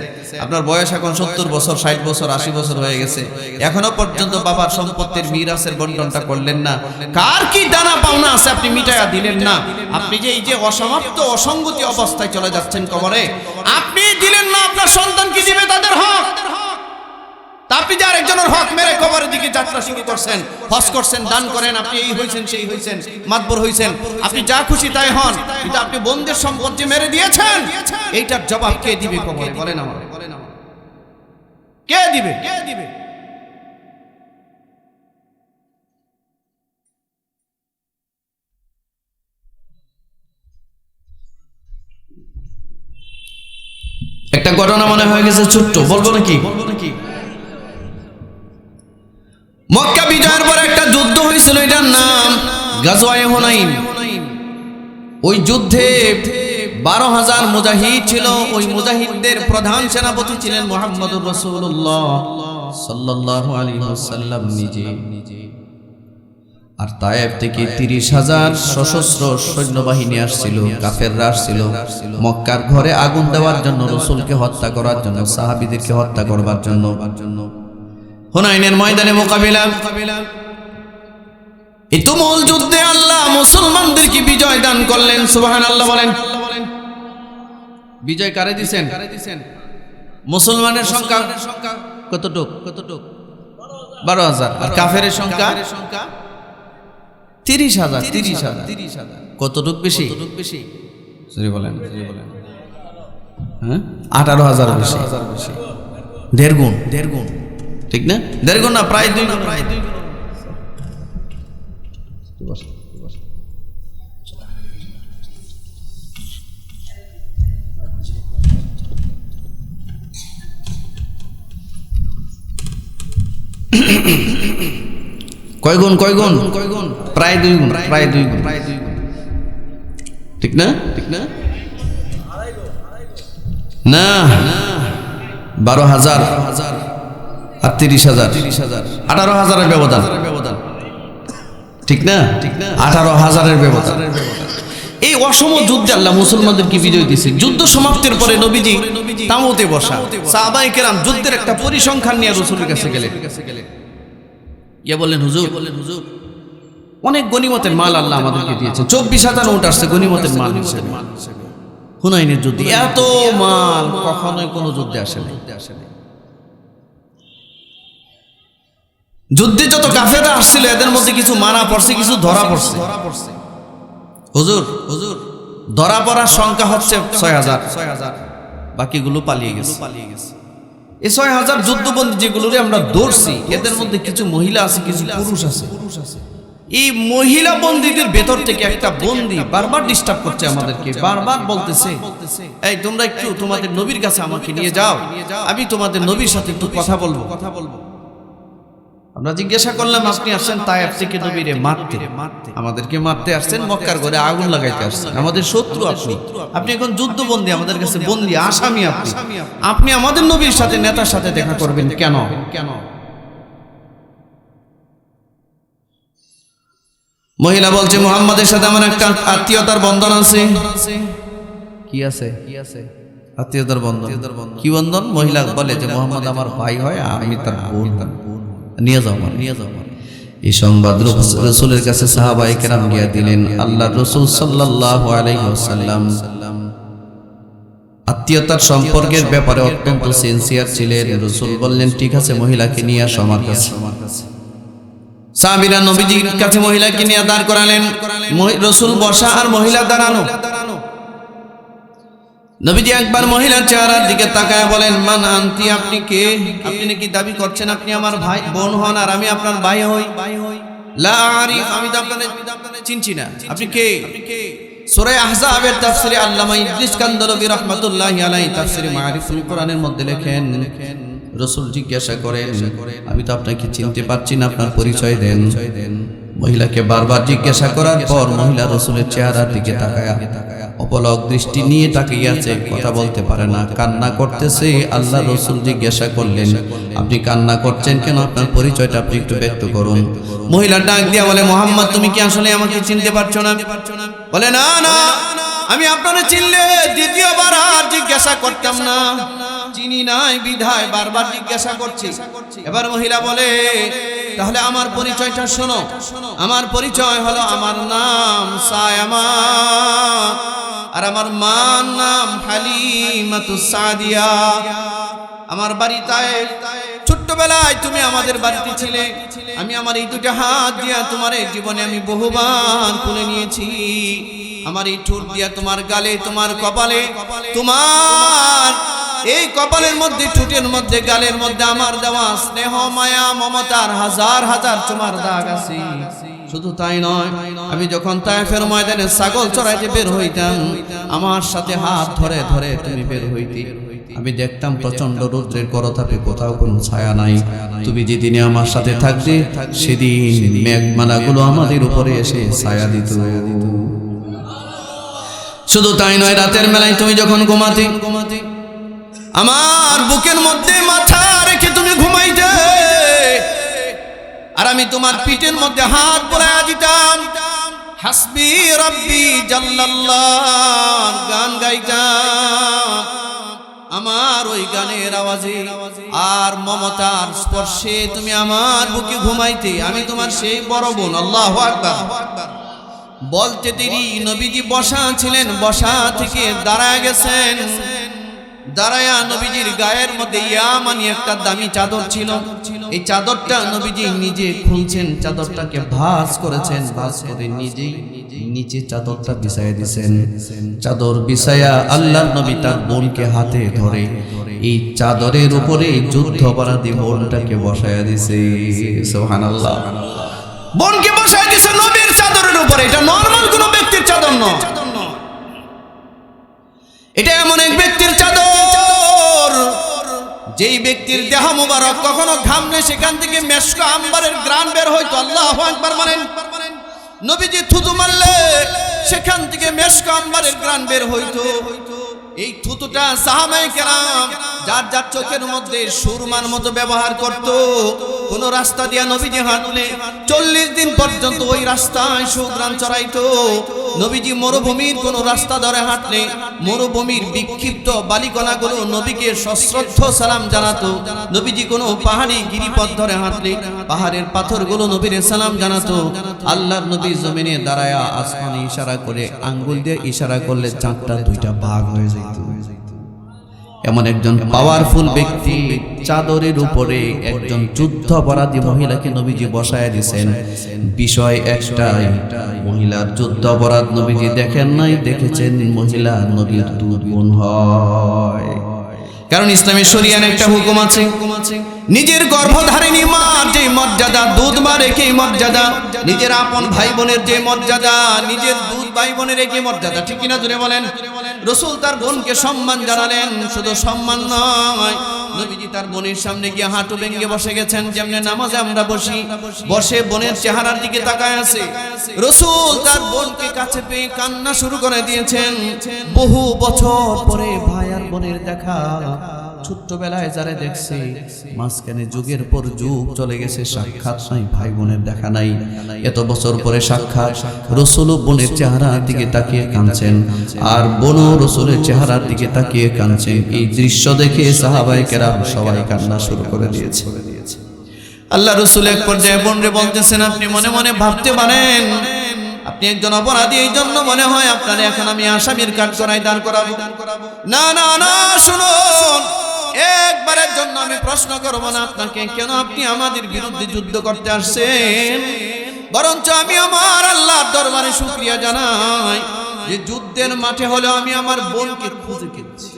আপনার বয়স এখন 70 বছর, 60 বছর, 80 বছর হয়ে গেছে, এখনো পর্যন্ত বাবার সম্পত্তির মিরাসের বন্টনটা করলেন না। কার কি দানা পাওনা আছে আপনি মিটায়া দিলেন না। আপনি যে এই যে অসমাপ্ত অসঙ্গতি অবস্থায় চলে যাচ্ছেন কবরে, আপনি দিলেন না, আপনার সন্তান কি দিবে তাদের হক? আপনি যে আরেকজনের হক মেরে কবরের দিকে যাত্রা শুরু করছেন, হজ করছেন, দান করেন, আপনি এই হইছেন, সেই হইছেন, মাতবর হইছেন, আপনি যা খুশি তাই হন, কিন্তু আপনি বন্ধের সম্পত্তি মেরে দিয়েছেন। এইটার জবাব কে দিবে কবরে? বলেন আমার, কে দিবে? একটা ঘটনা মনে হয়ে গেছে ছোট্ট, বলবো নাকি? মক্কা বিজয়ের পর একটা যুদ্ধ হয়েছিল, এটার নাম গাজওয়ায়ে হুনাইন। ওই যুদ্ধে 12,000 মুজাহিদ ছিল। ওই মুজাহিদদের প্রধান সেনাপতি ছিলেন মুহাম্মদুর রাসূলুল্লাহ সাল্লাল্লাহু আলাইহি ওয়াসাল্লাম নিজে। আর তায়েফ থেকে 30,000 সশস্ত্র সৈন্যবাহিনী আসছিল, কাফেররা আসছিল মক্কার ঘরে আগুন দেওয়ার জন্য, রাসূলকে হত্যা করার জন্য, সাহাবীদেরকে হত্যা করবার জন্য। হুনাইনের ময়দানে মোকাবিলা, এই তুমুল যুদ্ধে আল্লাহ মুসলমানদেরকে বিজয় দান করলেন। সুবহানাল্লাহ বলেন। বিজয় কারে দিবেন? মুসলমানের সংখ্যা কতটুক? 12,000। আর কাফেরের সংখ্যা 30,000। কতটুক বেশি? সরি বলেন। হ্যাঁ, 18,000 বেশি। দেড় গুণ, ঠিক না? দেড় গুণ না, প্রায় 2 গুণ। কয় গুণ? প্রায় 2 গুণ। ঠিক না? না, 12,000 আর 30,000, 18,000-এর ব্যবধান। ঠিক না? 18,000-এর ব্যবধান। এই অসম যুদ্ধে আল্লাহ মুসলমানদেরকে বিজয় দিয়েছে। যুদ্ধ সমাপ্তির পরে নবীজি তাঁবুতে বসা, সাহাবায়ে কেরাম যুদ্ধের একটা পরিসংখ্যান নিয়ে রাসূলের কাছে গেলেন। ইয়া বললেন, হুজুর অনেক গনিমতের মাল আল্লাহ আমাদেরকে দিয়েছে। 24,000 উট আসছে গনিমতের মাল হিসেবে। হুনাইনের যুদ্ধে এত মাল কখনোই কোনো যুদ্ধে আসে নাই। যুদ্ধে যত কাফেররা আসছিল এদের মধ্যে কিছু মারা পড়ছে, কিছু ধরা পড়ছে। হুজুর ধরা পড়ার সংখ্যা হচ্ছে 6,000, বাকিগুলো পালিয়ে গেছে। এই 6,000 যুদ্ধবন্দী যেগুলো আমরা ধরছি, এদের মধ্যে কিছু মহিলা আছে, কিছু পুরুষ আছে। এই মহিলা বন্দীদের ভেতর থেকে একটা বন্দী বারবার ডিস্টার্ব করছে আমাদেরকে, বারবার বলতেছে, এই তোমরা একটু তোমাদের নবীর কাছে আমাকে নিয়ে যাও, আমি তোমাদের নবীর সাথে একটু কথা বলবো। আমরা জিজ্ঞাসা করলাম, আপনি আসছেন তায়েফ থেকে নবীরে মারতে, আমাদেরকে মারতে আসছেন, মক্কার ঘরে আগুন লাগাইতে আসছেন, আমাদের শত্রু আপনি এখন যুদ্ধবন্দী, আমাদের কাছে বন্দী, আসামি আপনি আমাদের নবীর সাথে, নেতার সাথে দেখা করবেন কেন? মহিলা বলছে, মুহাম্মাদের সাথে আমার একটা আত্মীয়তার বন্ধন আছে। কি আছে? আত্মীয়তার বন্ধন। কি বন্ধন? মহিলা বলে যে মুহাম্মদ আমার ভাই হয়, আমি তার বোন। নিয়ে যাও। এই সংবাদ রাসূলের কাছে সাহাবায়ে কেরাম গিয়ে দিলেন। আল্লাহর রাসূল সাল্লাল্লাহু আলাইহি ওয়াসাল্লাম আত্মীয়তার সম্পর্কের ব্যাপারে অত্যন্ত সিনসিয়ার ছিলেন। রাসূল বললেন, ঠিক আছে, মহিলাকে নিয়ে আসো আমার কাছে। সাহাবীরা নবীজির কাছে মহিলাকে নিয়ে দাঁড় করালেন। রাসূল বসা আর মহিলা দাঁড়ানো। নবীজি একবার মহিলার চেহারার দিকে তাকায় বলেন, মান আনতি, আপনি কে? আপনি নাকি দাবি করছেন আপনি আমার ভাই বোন হন আর আমি আপনার ভাই হই? লা আরিফ, আমি তো আপনাদের চিনছি না, আপনি কে? সূরা আহজাবের তাফসীরে আল্লামা ইদ্রিস কান্দলবী রাহমাতুল্লাহি আলাইহি তাফসীরে মারিফুল কোরআনের মধ্যে লেখেন, রাসূল জিজ্ঞাসা করেন, আমি তো আপনাকে চিনতে পারছি না, আপনার পরিচয় দেন। মহিলাকে বারবার জিজ্ঞাসা করার পর মহিলা রাসূলের চেহারার দিকে তাকায়া অপলক দৃষ্টি নিয়ে তাকিয়ে আছে, কথা বলতে পারে না, কান্না করতেছে। আল্লাহ রাসূল জিজ্ঞাসা করলেন, আপনি কান্না করছেন কেন? আপনার পরিচয়টা আপনি একটু ব্যক্ত করুন। মহিলা ডাক দিয়া বলে, মুহাম্মদ তুমি কি আসলে আমাকে চিনতে পারছো না? বলে, না, আমি আপনারে চিনলে দ্বিতীয়বার আর জিজ্ঞাসা করতাম না, চিনি নাই বিধায় বারবার জিজ্ঞাসা করছি। এবার মহিলা বলে, তাহলে আমার পরিচয়টা শোনো। আমার পরিচয় হলো, আমার নাম সায়মা আর আমার মার নাম হালিমাতুস সাদিয়া। আমার বাড়ি তায়েফ। ছোট্টবেলায় তুমি আমাদের বাড়িতে ছিলে। আমি আমার এই দুটো হাত দিয়া তোমার জীবনে আমি বহুবার তুলে নিয়েছি। আমার এই ঠোঁট দিয়া তোমার গালে, তোমার কপালে, তোমার এই কপালের মধ্যে, ঠোঁটের মধ্যে, গালের মধ্যে আমার দেওয়া স্নেহ, মায়া, মমতার হাজার হাজার তোমার দাগ আছে। শুধু তাই নয়, আমি যখন তায়েফের ময়দানে ছাগল চড়াইতে বের হইতাম, আমার সাথে হাত ধরে ধরে তুমি বের হইতে। আমি দেখতাম প্রচন্ড রৌদ্রের করতাপে কোথাও কোনো ছায়া নাই। তুমি যেদিনে আমার সাথে থাকতে সেদিন মেঘমালাগুলো আমাদের উপরে এসে ছায়া দিত। শুধু তাই নয়, রাতের বেলায় তুমি যখন ঘুমাতে আমার বুকের মধ্যে মাথা রেখে তুমি ঘুমাইতে, আর আমি তোমার পিঠের মধ্যে হাত পরায়া দিতাম, হাসবি রাব্বি জাল্লাল্লাহ গান গাইতাম। আমার ওই গানের আওয়াজে আর মমতার স্পর্শে তুমি আমার বুকে ঘুমাইতে। আমি তোমার সেই বড় বোন। আল্লাহু আকবার। বলতে দেরি নবীজি বসা ছিলেন, বসা থেকে দাঁড়ায় গেছেন। দাঁড়ায়া নবীজির গায়ের মধ্যে ইয়ামানি একটা দামি চাদর ছিল। এই চাদরটা নবীজি নিজে খুলছেন, চাদরটাকে ভাঁজ করেছেন, ভাঁজ করে নিজেই নিচে চাদরটা বিছাইয়া দিয়েছেন। চাদর বিছাইয়া আল্লাহর নবী তার বোনকে হাতে ধরে এই চাদরের উপরে যুদ্ধাপরাধী বোনটাকে বসাইয়া দিয়েছে। সুবহানাল্লাহ। বোনকে বসাইয়া দিয়েছে নবীর চাদরের উপরে। এটা নরমাল কোন ব্যক্তির চাদর নয়, এটা এমন এক ব্যক্তির চাদর যেই ব্যক্তির দেহ মুবারক কখনো ঘামলে সেখান থেকে মেশক আম্বারের গ্রান বের হইতো। আল্লাহু আকবার বলেন। নবীজি থুতু মারলে সেখান থেকে মেশক আম্বারের গ্রান বের হইতো। এই থুতুটা সাহাবায়ে কেরাম যার যার চোখের মধ্যে সুরমার মতো ব্যবহার করত। কোন রাস্তা দিয়া নবীজি হাঁটলে 40 দিন পর্যন্ত ওই রাস্তায় সুগ্রাণ চড়াইতো। নবীজি মরুভূমির কোন রাস্তা ধরে হাঁটলে মরুভূমির বিক্ষিপ্ত বালিকণাগুলো নবীকে সশ্রদ্ধ সালাম জানাতো। নবীজি কোন পাহাড়ি গিরিপথ ধরে হাঁটলে পাহাড়ের পাথরগুলো নবীর সালাম জানাতো। আল্লাহর নবী জমিনে দাঁড়ায়া আসমানে ইশারা করে আঙ্গুল দিয়ে ইশারা করলে চাঁদটা দুইটা ভাগ হয়ে যেত। এমন একজন পাওয়ারফুল ব্যক্তি চাদরের উপরে একজন যুদ্ধাপরাধী মহিলাকে নবীজি বসায় দিয়েছেন। বিষয় একটাই, মহিলার যুদ্ধাপরাধ নবীজি দেখেন নাই, দেখেছেন মহিলা নবীর দুধ বোন হয়। কারণ ইসলামী শরিয়ার একটা হুকুম আছে, নিজের গর্ভধারিণী মার যে মর্যাদা, দুধ মা রেখে মর্যাদা, নিজের আপন ভাই বোনের যে মর্যাদা, নিজের দুধ ভাই বোনের একই মর্যাদা। ঠিক কিনা জোরে বলেন। রাসূল তার বোনকে সম্মান জানালেন। শুধু সম্মান নয়, নবীজি তার বোনের সামনে গিয়ে হাঁটু ভেঙে বসে গেছেন। যেমন নামাজে আমরা বসি, বসে বোনের চেহারার দিকে তাকায় আছে। রাসূল তার বোনকে কাছে পেয়ে কান্না শুরু করে দিয়েছেন। বহু বছর পরে ভাই আর বোনের দেখা, ছোট্টবেলায় যারা দেখছে, মাঝখানে যুগের পর যুগ চলে গেছে, সাক্ষাৎ নাই, ভাই বোনের দেখা নাই। এত বছর পরে সাক্ষাৎ, রাসূল বোনের চেহারার দিকে তাকিয়ে কাঁদছেন, আর বোন রাসূলের চেহারার দিকে তাকিয়ে কাঁদছেন। এই দৃশ্য দেখে সাহাবায়ে কেরাম সবাই কান্না শুরু করে দিয়েছে। আল্লাহ রাসূল এক পর্যায়ে বোনরে বলতেছেন, আপনি মনে মনে ভাবতে পারেন আপনি একজন অপরাধী, এই জন্য মনে হয় আপনার এখন আমি আসামির কাঠগড়ায় দাঁড় করাবো। না না না, শুনুন, একবারের জন্য আমি প্রশ্ন করব না আপনাকে, কেন আপনি আমাদের বিরুদ্ধে যুদ্ধ করতে আসছেন। বরঞ্চ আমি আমার আল্লাহর দরবারে শুকরিয়া জানাই যে যুদ্ধের মাঠে হলেও আমি আমার বোনকে খুঁজে পেয়েছি।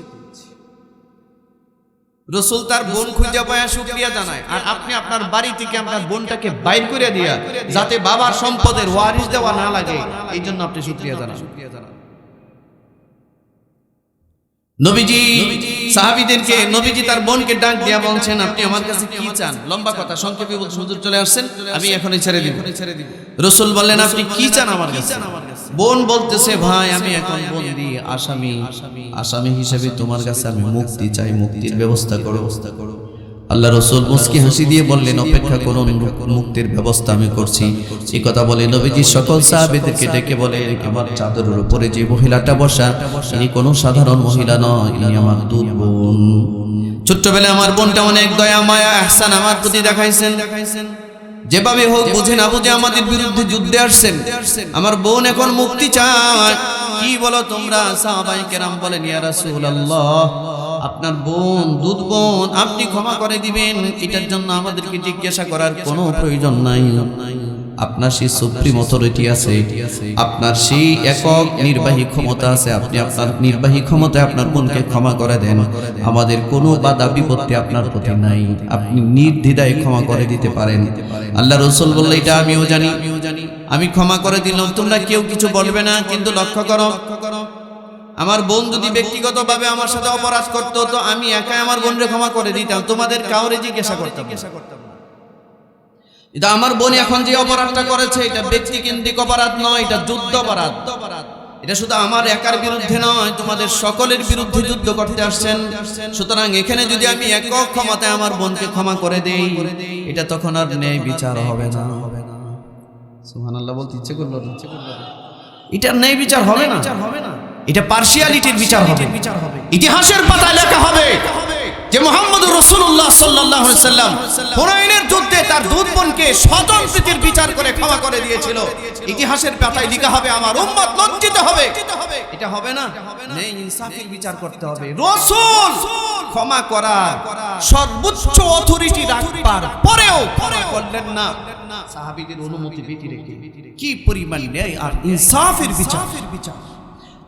রাসূল তার বোন খুঁজে পায়া শুকরিয়া জানায়, আর আপনি আপনার বাড়ি থেকে আপনার বোনটাকে বাইর করে দিয়া যাতে বাবার সম্পদের ওয়ারিশ দেওয়া না লাগে, এই জন্য আপনি শুকরিয়া জানান। নবীজি সাহাবীদেরকে, নবীজি তার বোনকে ডাক দিয়া বলছেন, আপনি আমার কাছে কি চান? লম্বা কথা, সংক্ষেপে বলতে হুজুর চলে আসছেন, আমি এখনই ছেড়ে দিব। রাসূল বললেন, আপনি কি চান আমার কাছে? বোন বলতেছে, ভাই আমি এখন বন্দী, আসামি হিসেবে তোমার কাছে আমি মুক্তি চাই, মুক্তির ব্যবস্থা করো। আল্লাহ রাসূল মুস্কি হাসি দিয়ে বললেন, অপেক্ষা করুন, মুক্তির ব্যবস্থা আমি করছি। এই কথা বলে নবীজি সকল সাহাবীদেরকে ডেকে বলে, আমার চাদরের উপরে যে মহিলাটা বসা, ইনি কোনো সাধারণ মহিলা নয়, ইনি আমার দুধ বোন। ছোট্টবেলায় আমার বোনটা অনেক দয়া মায়া ইহসান আমার প্রতি দেখাইছেন। যেভাবে হোক বুঝে না বুঝে আমাদের বিরুদ্ধে যুদ্ধে আসছেন। আমার বোন এখন মুক্তি চায়। কি বলো তোমরা? সাহাবায়ে কেরাম বলেন, ইয়া রাসূলুল্লাহ, আপনার বোন দুধ বোন, আপনি ক্ষমা করে দিবেন, এটার জন্য আমাদেরকে জিজ্ঞাসা করার কোনো প্রয়োজন নাই। আপনার সেই সুপ্রিম অথরিটি আছে, আপনার সেই একক নির্বাহী ক্ষমতা আছে, আপনি আপনার নির্বাহী ক্ষমতায় আপনার বোনকে ক্ষমা করে দেন। আমাদের কোনো বাধা বিপত্তি আপনার প্রতি নাই, আপনি নির্দ্বিধায় ক্ষমা করে দিতে পারেন। আল্লাহ রাসূল বললেন, এটা আমিও জানি, আমি ক্ষমা করে দিলাম, তোমরা কেউ কিছু বলবে না। কিন্তু লক্ষ্য করো, আমার বোন যদি ব্যক্তিগতভাবে আমার সাথে অপরাধ করতো তো আমি একাই আমার বোনকে ক্ষমা করে দিতাম, তোমাদের কাউরে জিজ্ঞাসা করতাম না। এটা আমার বোন এখন যে অপরাধটা করেছে এটা ব্যক্তিকেন্দ্রিক অপরাধ নয়, এটা যুদ্ধ অপরাধ। এটা শুধু আমার একার বিরুদ্ধে নয়, তোমাদের সকলের বিরুদ্ধে যুদ্ধ করতে আসছেন। সুতরাং এখানে যদি আমি একক ক্ষমতায় আমার বোনকে ক্ষমা করে দেই, এটা তখন আর ন্যায় বিচার হবে না। সুবহানাল্লাহ বলতে ইচ্ছে করলো, এটা ন্যায় বিচার হবে না, এটা পার্সিয়ালিটির বিচার হবে। ইতিহাসের পাতায় লেখা হবে যে মুহাম্মদুর রাসূলুল্লাহ সাল্লাল্লাহু আলাইহি সাল্লাম হুনাইনের যুদ্ধে তার দুধ বোনকে স্বতন্ত্রের বিচার করে ক্ষমা করে দিয়েছিল। ইতিহাসের পাতায় লেখা হবে, আমার উম্মত লজ্জিত হবে। এটা হবে না, ন্যায় ইনসাফের বিচার করতে হবে। রাসূল ক্ষমা করা সর্বোচ্চ অথরিটি রাখবার পরেও ক্ষমা করলেন না সাহাবীদের অনুমতি ব্যতি রেখে। কি পরিমাণ ন্যায় আর ইনসাফের বিচার!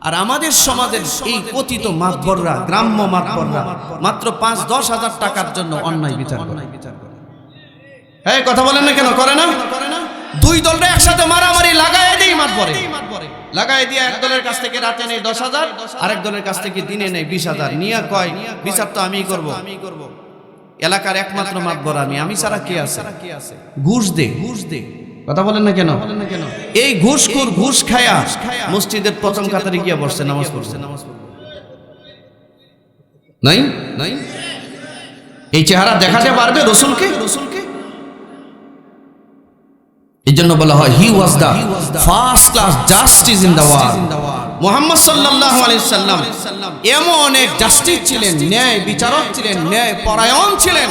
আর আমাদের সমাজের এই কথিত মাতবররা, গ্রাম্য মাতবররা মাত্র 5-10 হাজার টাকার জন্য অন্যায় বিচার করে। হ্যাঁ, কথা বলেন না কেন? করে না? দুই দলটা একসাথে মারামারি লাগায় দেই, মাতবরে লাগায় দিয়ে এক দলের কাছ থেকে রাতে নেই 10,000, আরেক দলের কাছ থেকে দিনে নেই 20,000, নিয়ে কয় বিচার তো আমিই করব। এলাকার একমাত্র মাতবর আমি ছাড়া কে আছে? ঘুষ দে। কথা বলেন না কেন? এই ঘুষখোর ঘুষ খায়া মসজিদের প্রথম কাতারে গিয়ে বসছে, নামাজ পড়ছে। নাই নাই এই চেহারা দেখাতে পারবে রাসূলকে? এই জন্য বলা হয় he was the first class justice in the world. Muhammad সাল্লাল্লাহু আলাইহি সাল্লাম এমন এক জাস্টিস ছিলেন, ন্যায় বিচারক ছিলেন, ন্যায় পরায়ণ ছিলেন।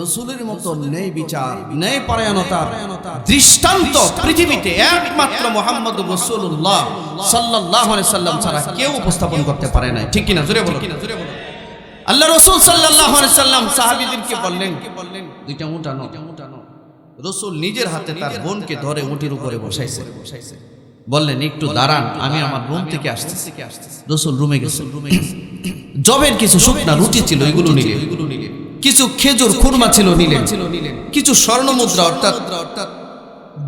রাসূলের মতো ন্যায় বিচার, ন্যায় পরায়ণতার দৃষ্টান্ত পৃথিবীতে একমাত্র মুহাম্মদুর রাসূলুল্লাহ সাল্লাল্লাহু আলাইহি সাল্লাম ছাড়া কেউ উপস্থাপন করতে পারে না। ঠিক কিনা? জোরে বলুন। আল্লাহ রাসূল সাল্লাল্লাহু আলাইহি সাল্লাম সাহাবীদেরকে বললেন, দুইটা উট আনো। রাসূল নিজের হাতে তার বোনকে ধরে উটের উপরে বসাইছে, বললেন একটু দাঁড়ান, আমি আমার বোন থেকে আসতেছি। রাসূল রুমে গেছেন। জবের কিছু শুকনা রুটি ছিল, এগুলো নিলেন। কিছু খেজুর খুরমা ছিল, নিলেন। কিছু স্বর্ণ মুদ্রা অর্থাৎ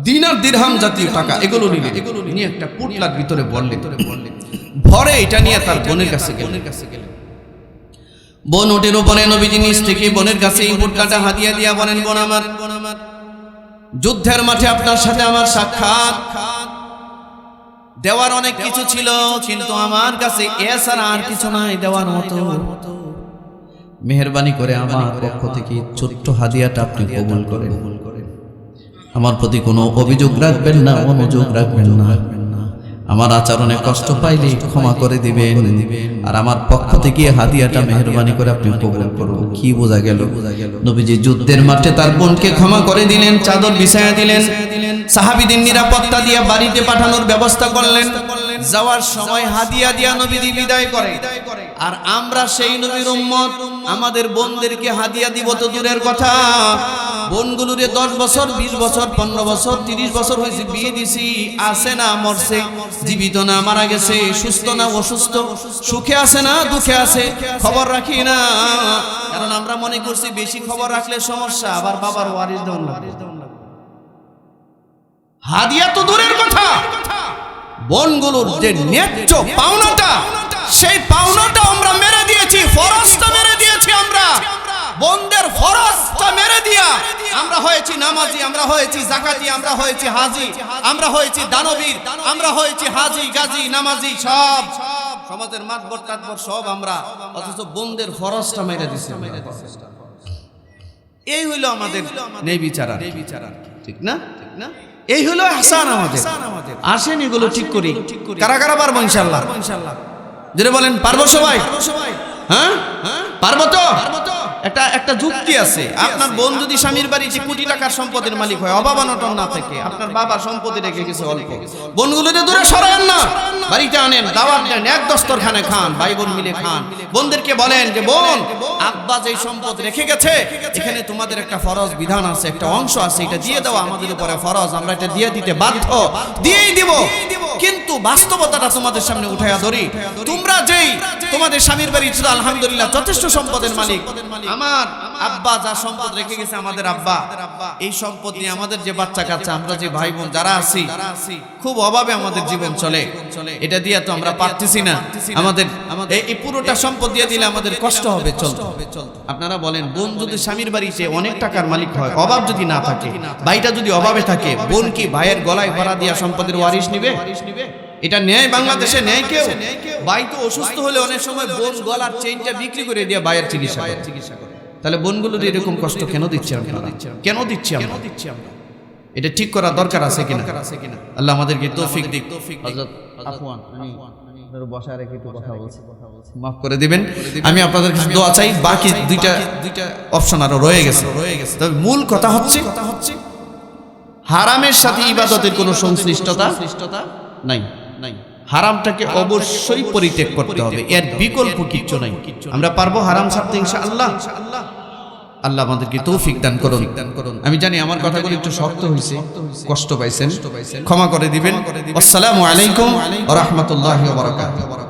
দিনার দিরহাম জাতীয় টাকা, এগুলো নিলেন। নিয়ে একটা পুটলার ভিতরে বললেন, ভরে এটা নিয়ে তার বোনের কাছে গেলেন। বোন উটের উপরে, নবীজি নিচ থেকে বোনের কাছে এই পুটলাটা হাদিয়া দিয়া বলেন, বোন আমার, যুদ্ধের মাঠে আপনার সাথে আমার সাক্ষাৎ, দেওয়ার অনেক কিছু ছিল কিন্তু আমার কাছে এছাড়া আর কিছু নাই দেওয়ার মতো। মেহেরবানি করে আমার পক্ষ থেকে ছোট্ট হাদিয়াটা আপনি কবুল করেন। আমার প্রতি কোনো অভিযোগ রাখবেন না, অনুযোগ রাখবেন না। আমার আচরণে কষ্ট পাইলে ক্ষমা করে দিবেন, আর আমার পক্ষ থেকে হাদিয়াটা মেহেরবানি করে আপনি কবুল করুন। কি বোঝা গেল? নবীজি যুদ্ধের মাঠে তার বোনকে ক্ষমা করে দিলেন, চাদর বিছায়া দিলেন, সাহাবীদের নিরাপত্তা দিয়ে বাড়িতে পাঠানোর ব্যবস্থা করলেন। যাওয়ার সময় হাদিয়া দিয়া নবীজি বিদায় করে। আর আমরা সেই নবীর উম্মত, আমাদের বোনদেরকে হাদিয়া দিব তো দূরের কথা, বোনগুলোরে 10 বছর 20 বছর 15 বছর 30 বছর হয়েছে বিয়ে দিছি, আছে না মরছে, জীবিত না মারা গেছে, সুস্থ না অসুস্থ, সুখে আছে না দুঃখে আছে, খবর রাখি না। কারণ আমরা মনে করছি বেশি খবর রাখলে সমস্যা, আবার বাবার ওয়ারিস দেওয়া লাগবে। হাদিয়া তো দূরের কথা, বোনগুলোর যে ন্যায্য পাওনাটা, সেই পাওনাটা আমরা মেরে দিয়েছি, ফরজটা মেরে দিয়েছি। আমরা বোনদের ফরজটা মেরে দিয়া আমরা হয়েছি নামাজি, আমরা হয়েছি যাকাতি, আমরা হয়েছি হাজি, আমরা হয়েছি দানবীর, আমরা হয়েছি হাজি গাজী নামাজি, সব সমাজের মাতবর টাতবর সব আমরা, অথচ বোনদের ফরজটা মেরে দিছি। এই হইল আমাদের ন্যায় বিচার, ঠিক না? এই হলো ইহসান আমাদের। আসেন এগুলো ঠিক করি। কারা কারা পারবো ইনশাআল্লাহ? যেটা বলেন পারবো সবাই? হ্যাঁ পারবো তো? একটা যুক্তি আছে, আপনার বোন যদি স্বামীর বাড়িতে কোটি টাকার সম্পদের মালিক হয়, অভাব অনটন না থাকে, আপনার বাবা সম্পত্তি রেখে গেছে অল্প, বোনগুলোতে দূরে সরায়েন না, বাড়িতে আনেন, দাওয়াত দেন, এক দস্তরখানে খান, ভাই বোন মিলে খান। বোনদেরকে বলেন যে বোন, আব্বা যে সম্পদ রেখে গেছে, এখানে তোমাদের একটা ফরজ বিধান আছে, একটা অংশ আছে, এটা দিয়ে দাও, আমাদের উপরে ফরজ, আমরা এটা দিয়ে দিতে বাধ্য, দিয়েই দিব। কিন্তু বাস্তবতাটা তোমাদের সামনে উঠাইয়া ধরি, তোমরা যেই তোমাদের স্বামীর বাড়ি ছিল আলহামদুলিল্লাহ যথেষ্ট সম্পদের মালিক, আমার আব্বা যা সম্পদ রেখে গেছে, আমাদের আব্বা, এই সম্পদ নিয়ে আমাদের যে বাচ্চা কাচ্চা, আমরা যে ভাই বোন যারা আছি, খুব অভাবে আমাদের জীবন চলে। এটা দিয়ে তো আমরা পারতেছি না। আমাদের এই পুরোটা সম্পদ দিয়ে দিলে আমাদের কষ্ট হবে, চলতে। আপনারা বলেন, বোন যদি স্বামীর বাড়িতে অনেক টাকার মালিক হয়, অভাব যদি না থাকে, ভাইটা যদি অভাবে থাকে, বোন কি ভাইয়ের গলায় ভরা দিয়া সম্পদের ওয়ারিশ নিবে? এটা ন্যায়? বাংলাদেশে ন্যায় কেউ? ভাই তো অসুস্থ হলে অনেক সময় বোন গলার চেইনটা বিক্রি করে দিয়ে ভাইয়ের চিকিৎসা করে। তাহলে বোনগুলোর এরকম কষ্ট কেন দিচ্ছে আপনারা? কেন দিচ্ছি আমরা? এটা ঠিক করা দরকার আছে কিনা? আল্লাহ আমাদেরকে তৌফিক দিক। হযরত আফওয়ান, আমি বসায় রেখে একটু কথা বলছি, মাফ করে দিবেন। আমি আপনাদের কাছে দোয়া চাই। বাকি দুইটা অপশন আরো রয়ে গেছে। তবে মূল কথা হচ্ছে হারামের সাথে ইবাদতের কোনো সংশ্লিষ্টতা নাই। হারামটাকে অবশ্যই পরিত্যাগ করতে হবে, এর বিকল্প কিচ্ছু নাই। আমরা পারবো হারাম ছাড়তে ইনশাআল্লাহ। আল্লাহ আমাদেরকে তৌফিক দান করুন। আমি জানি আমার কথাগুলো একটু শক্ত হয়েছে, কষ্ট পাইছেন, ক্ষমা করে দিবেন। আসসালামু আলাইকুম ওয়া রাহমাতুল্লাহি ওয়া বারাকাতুহু।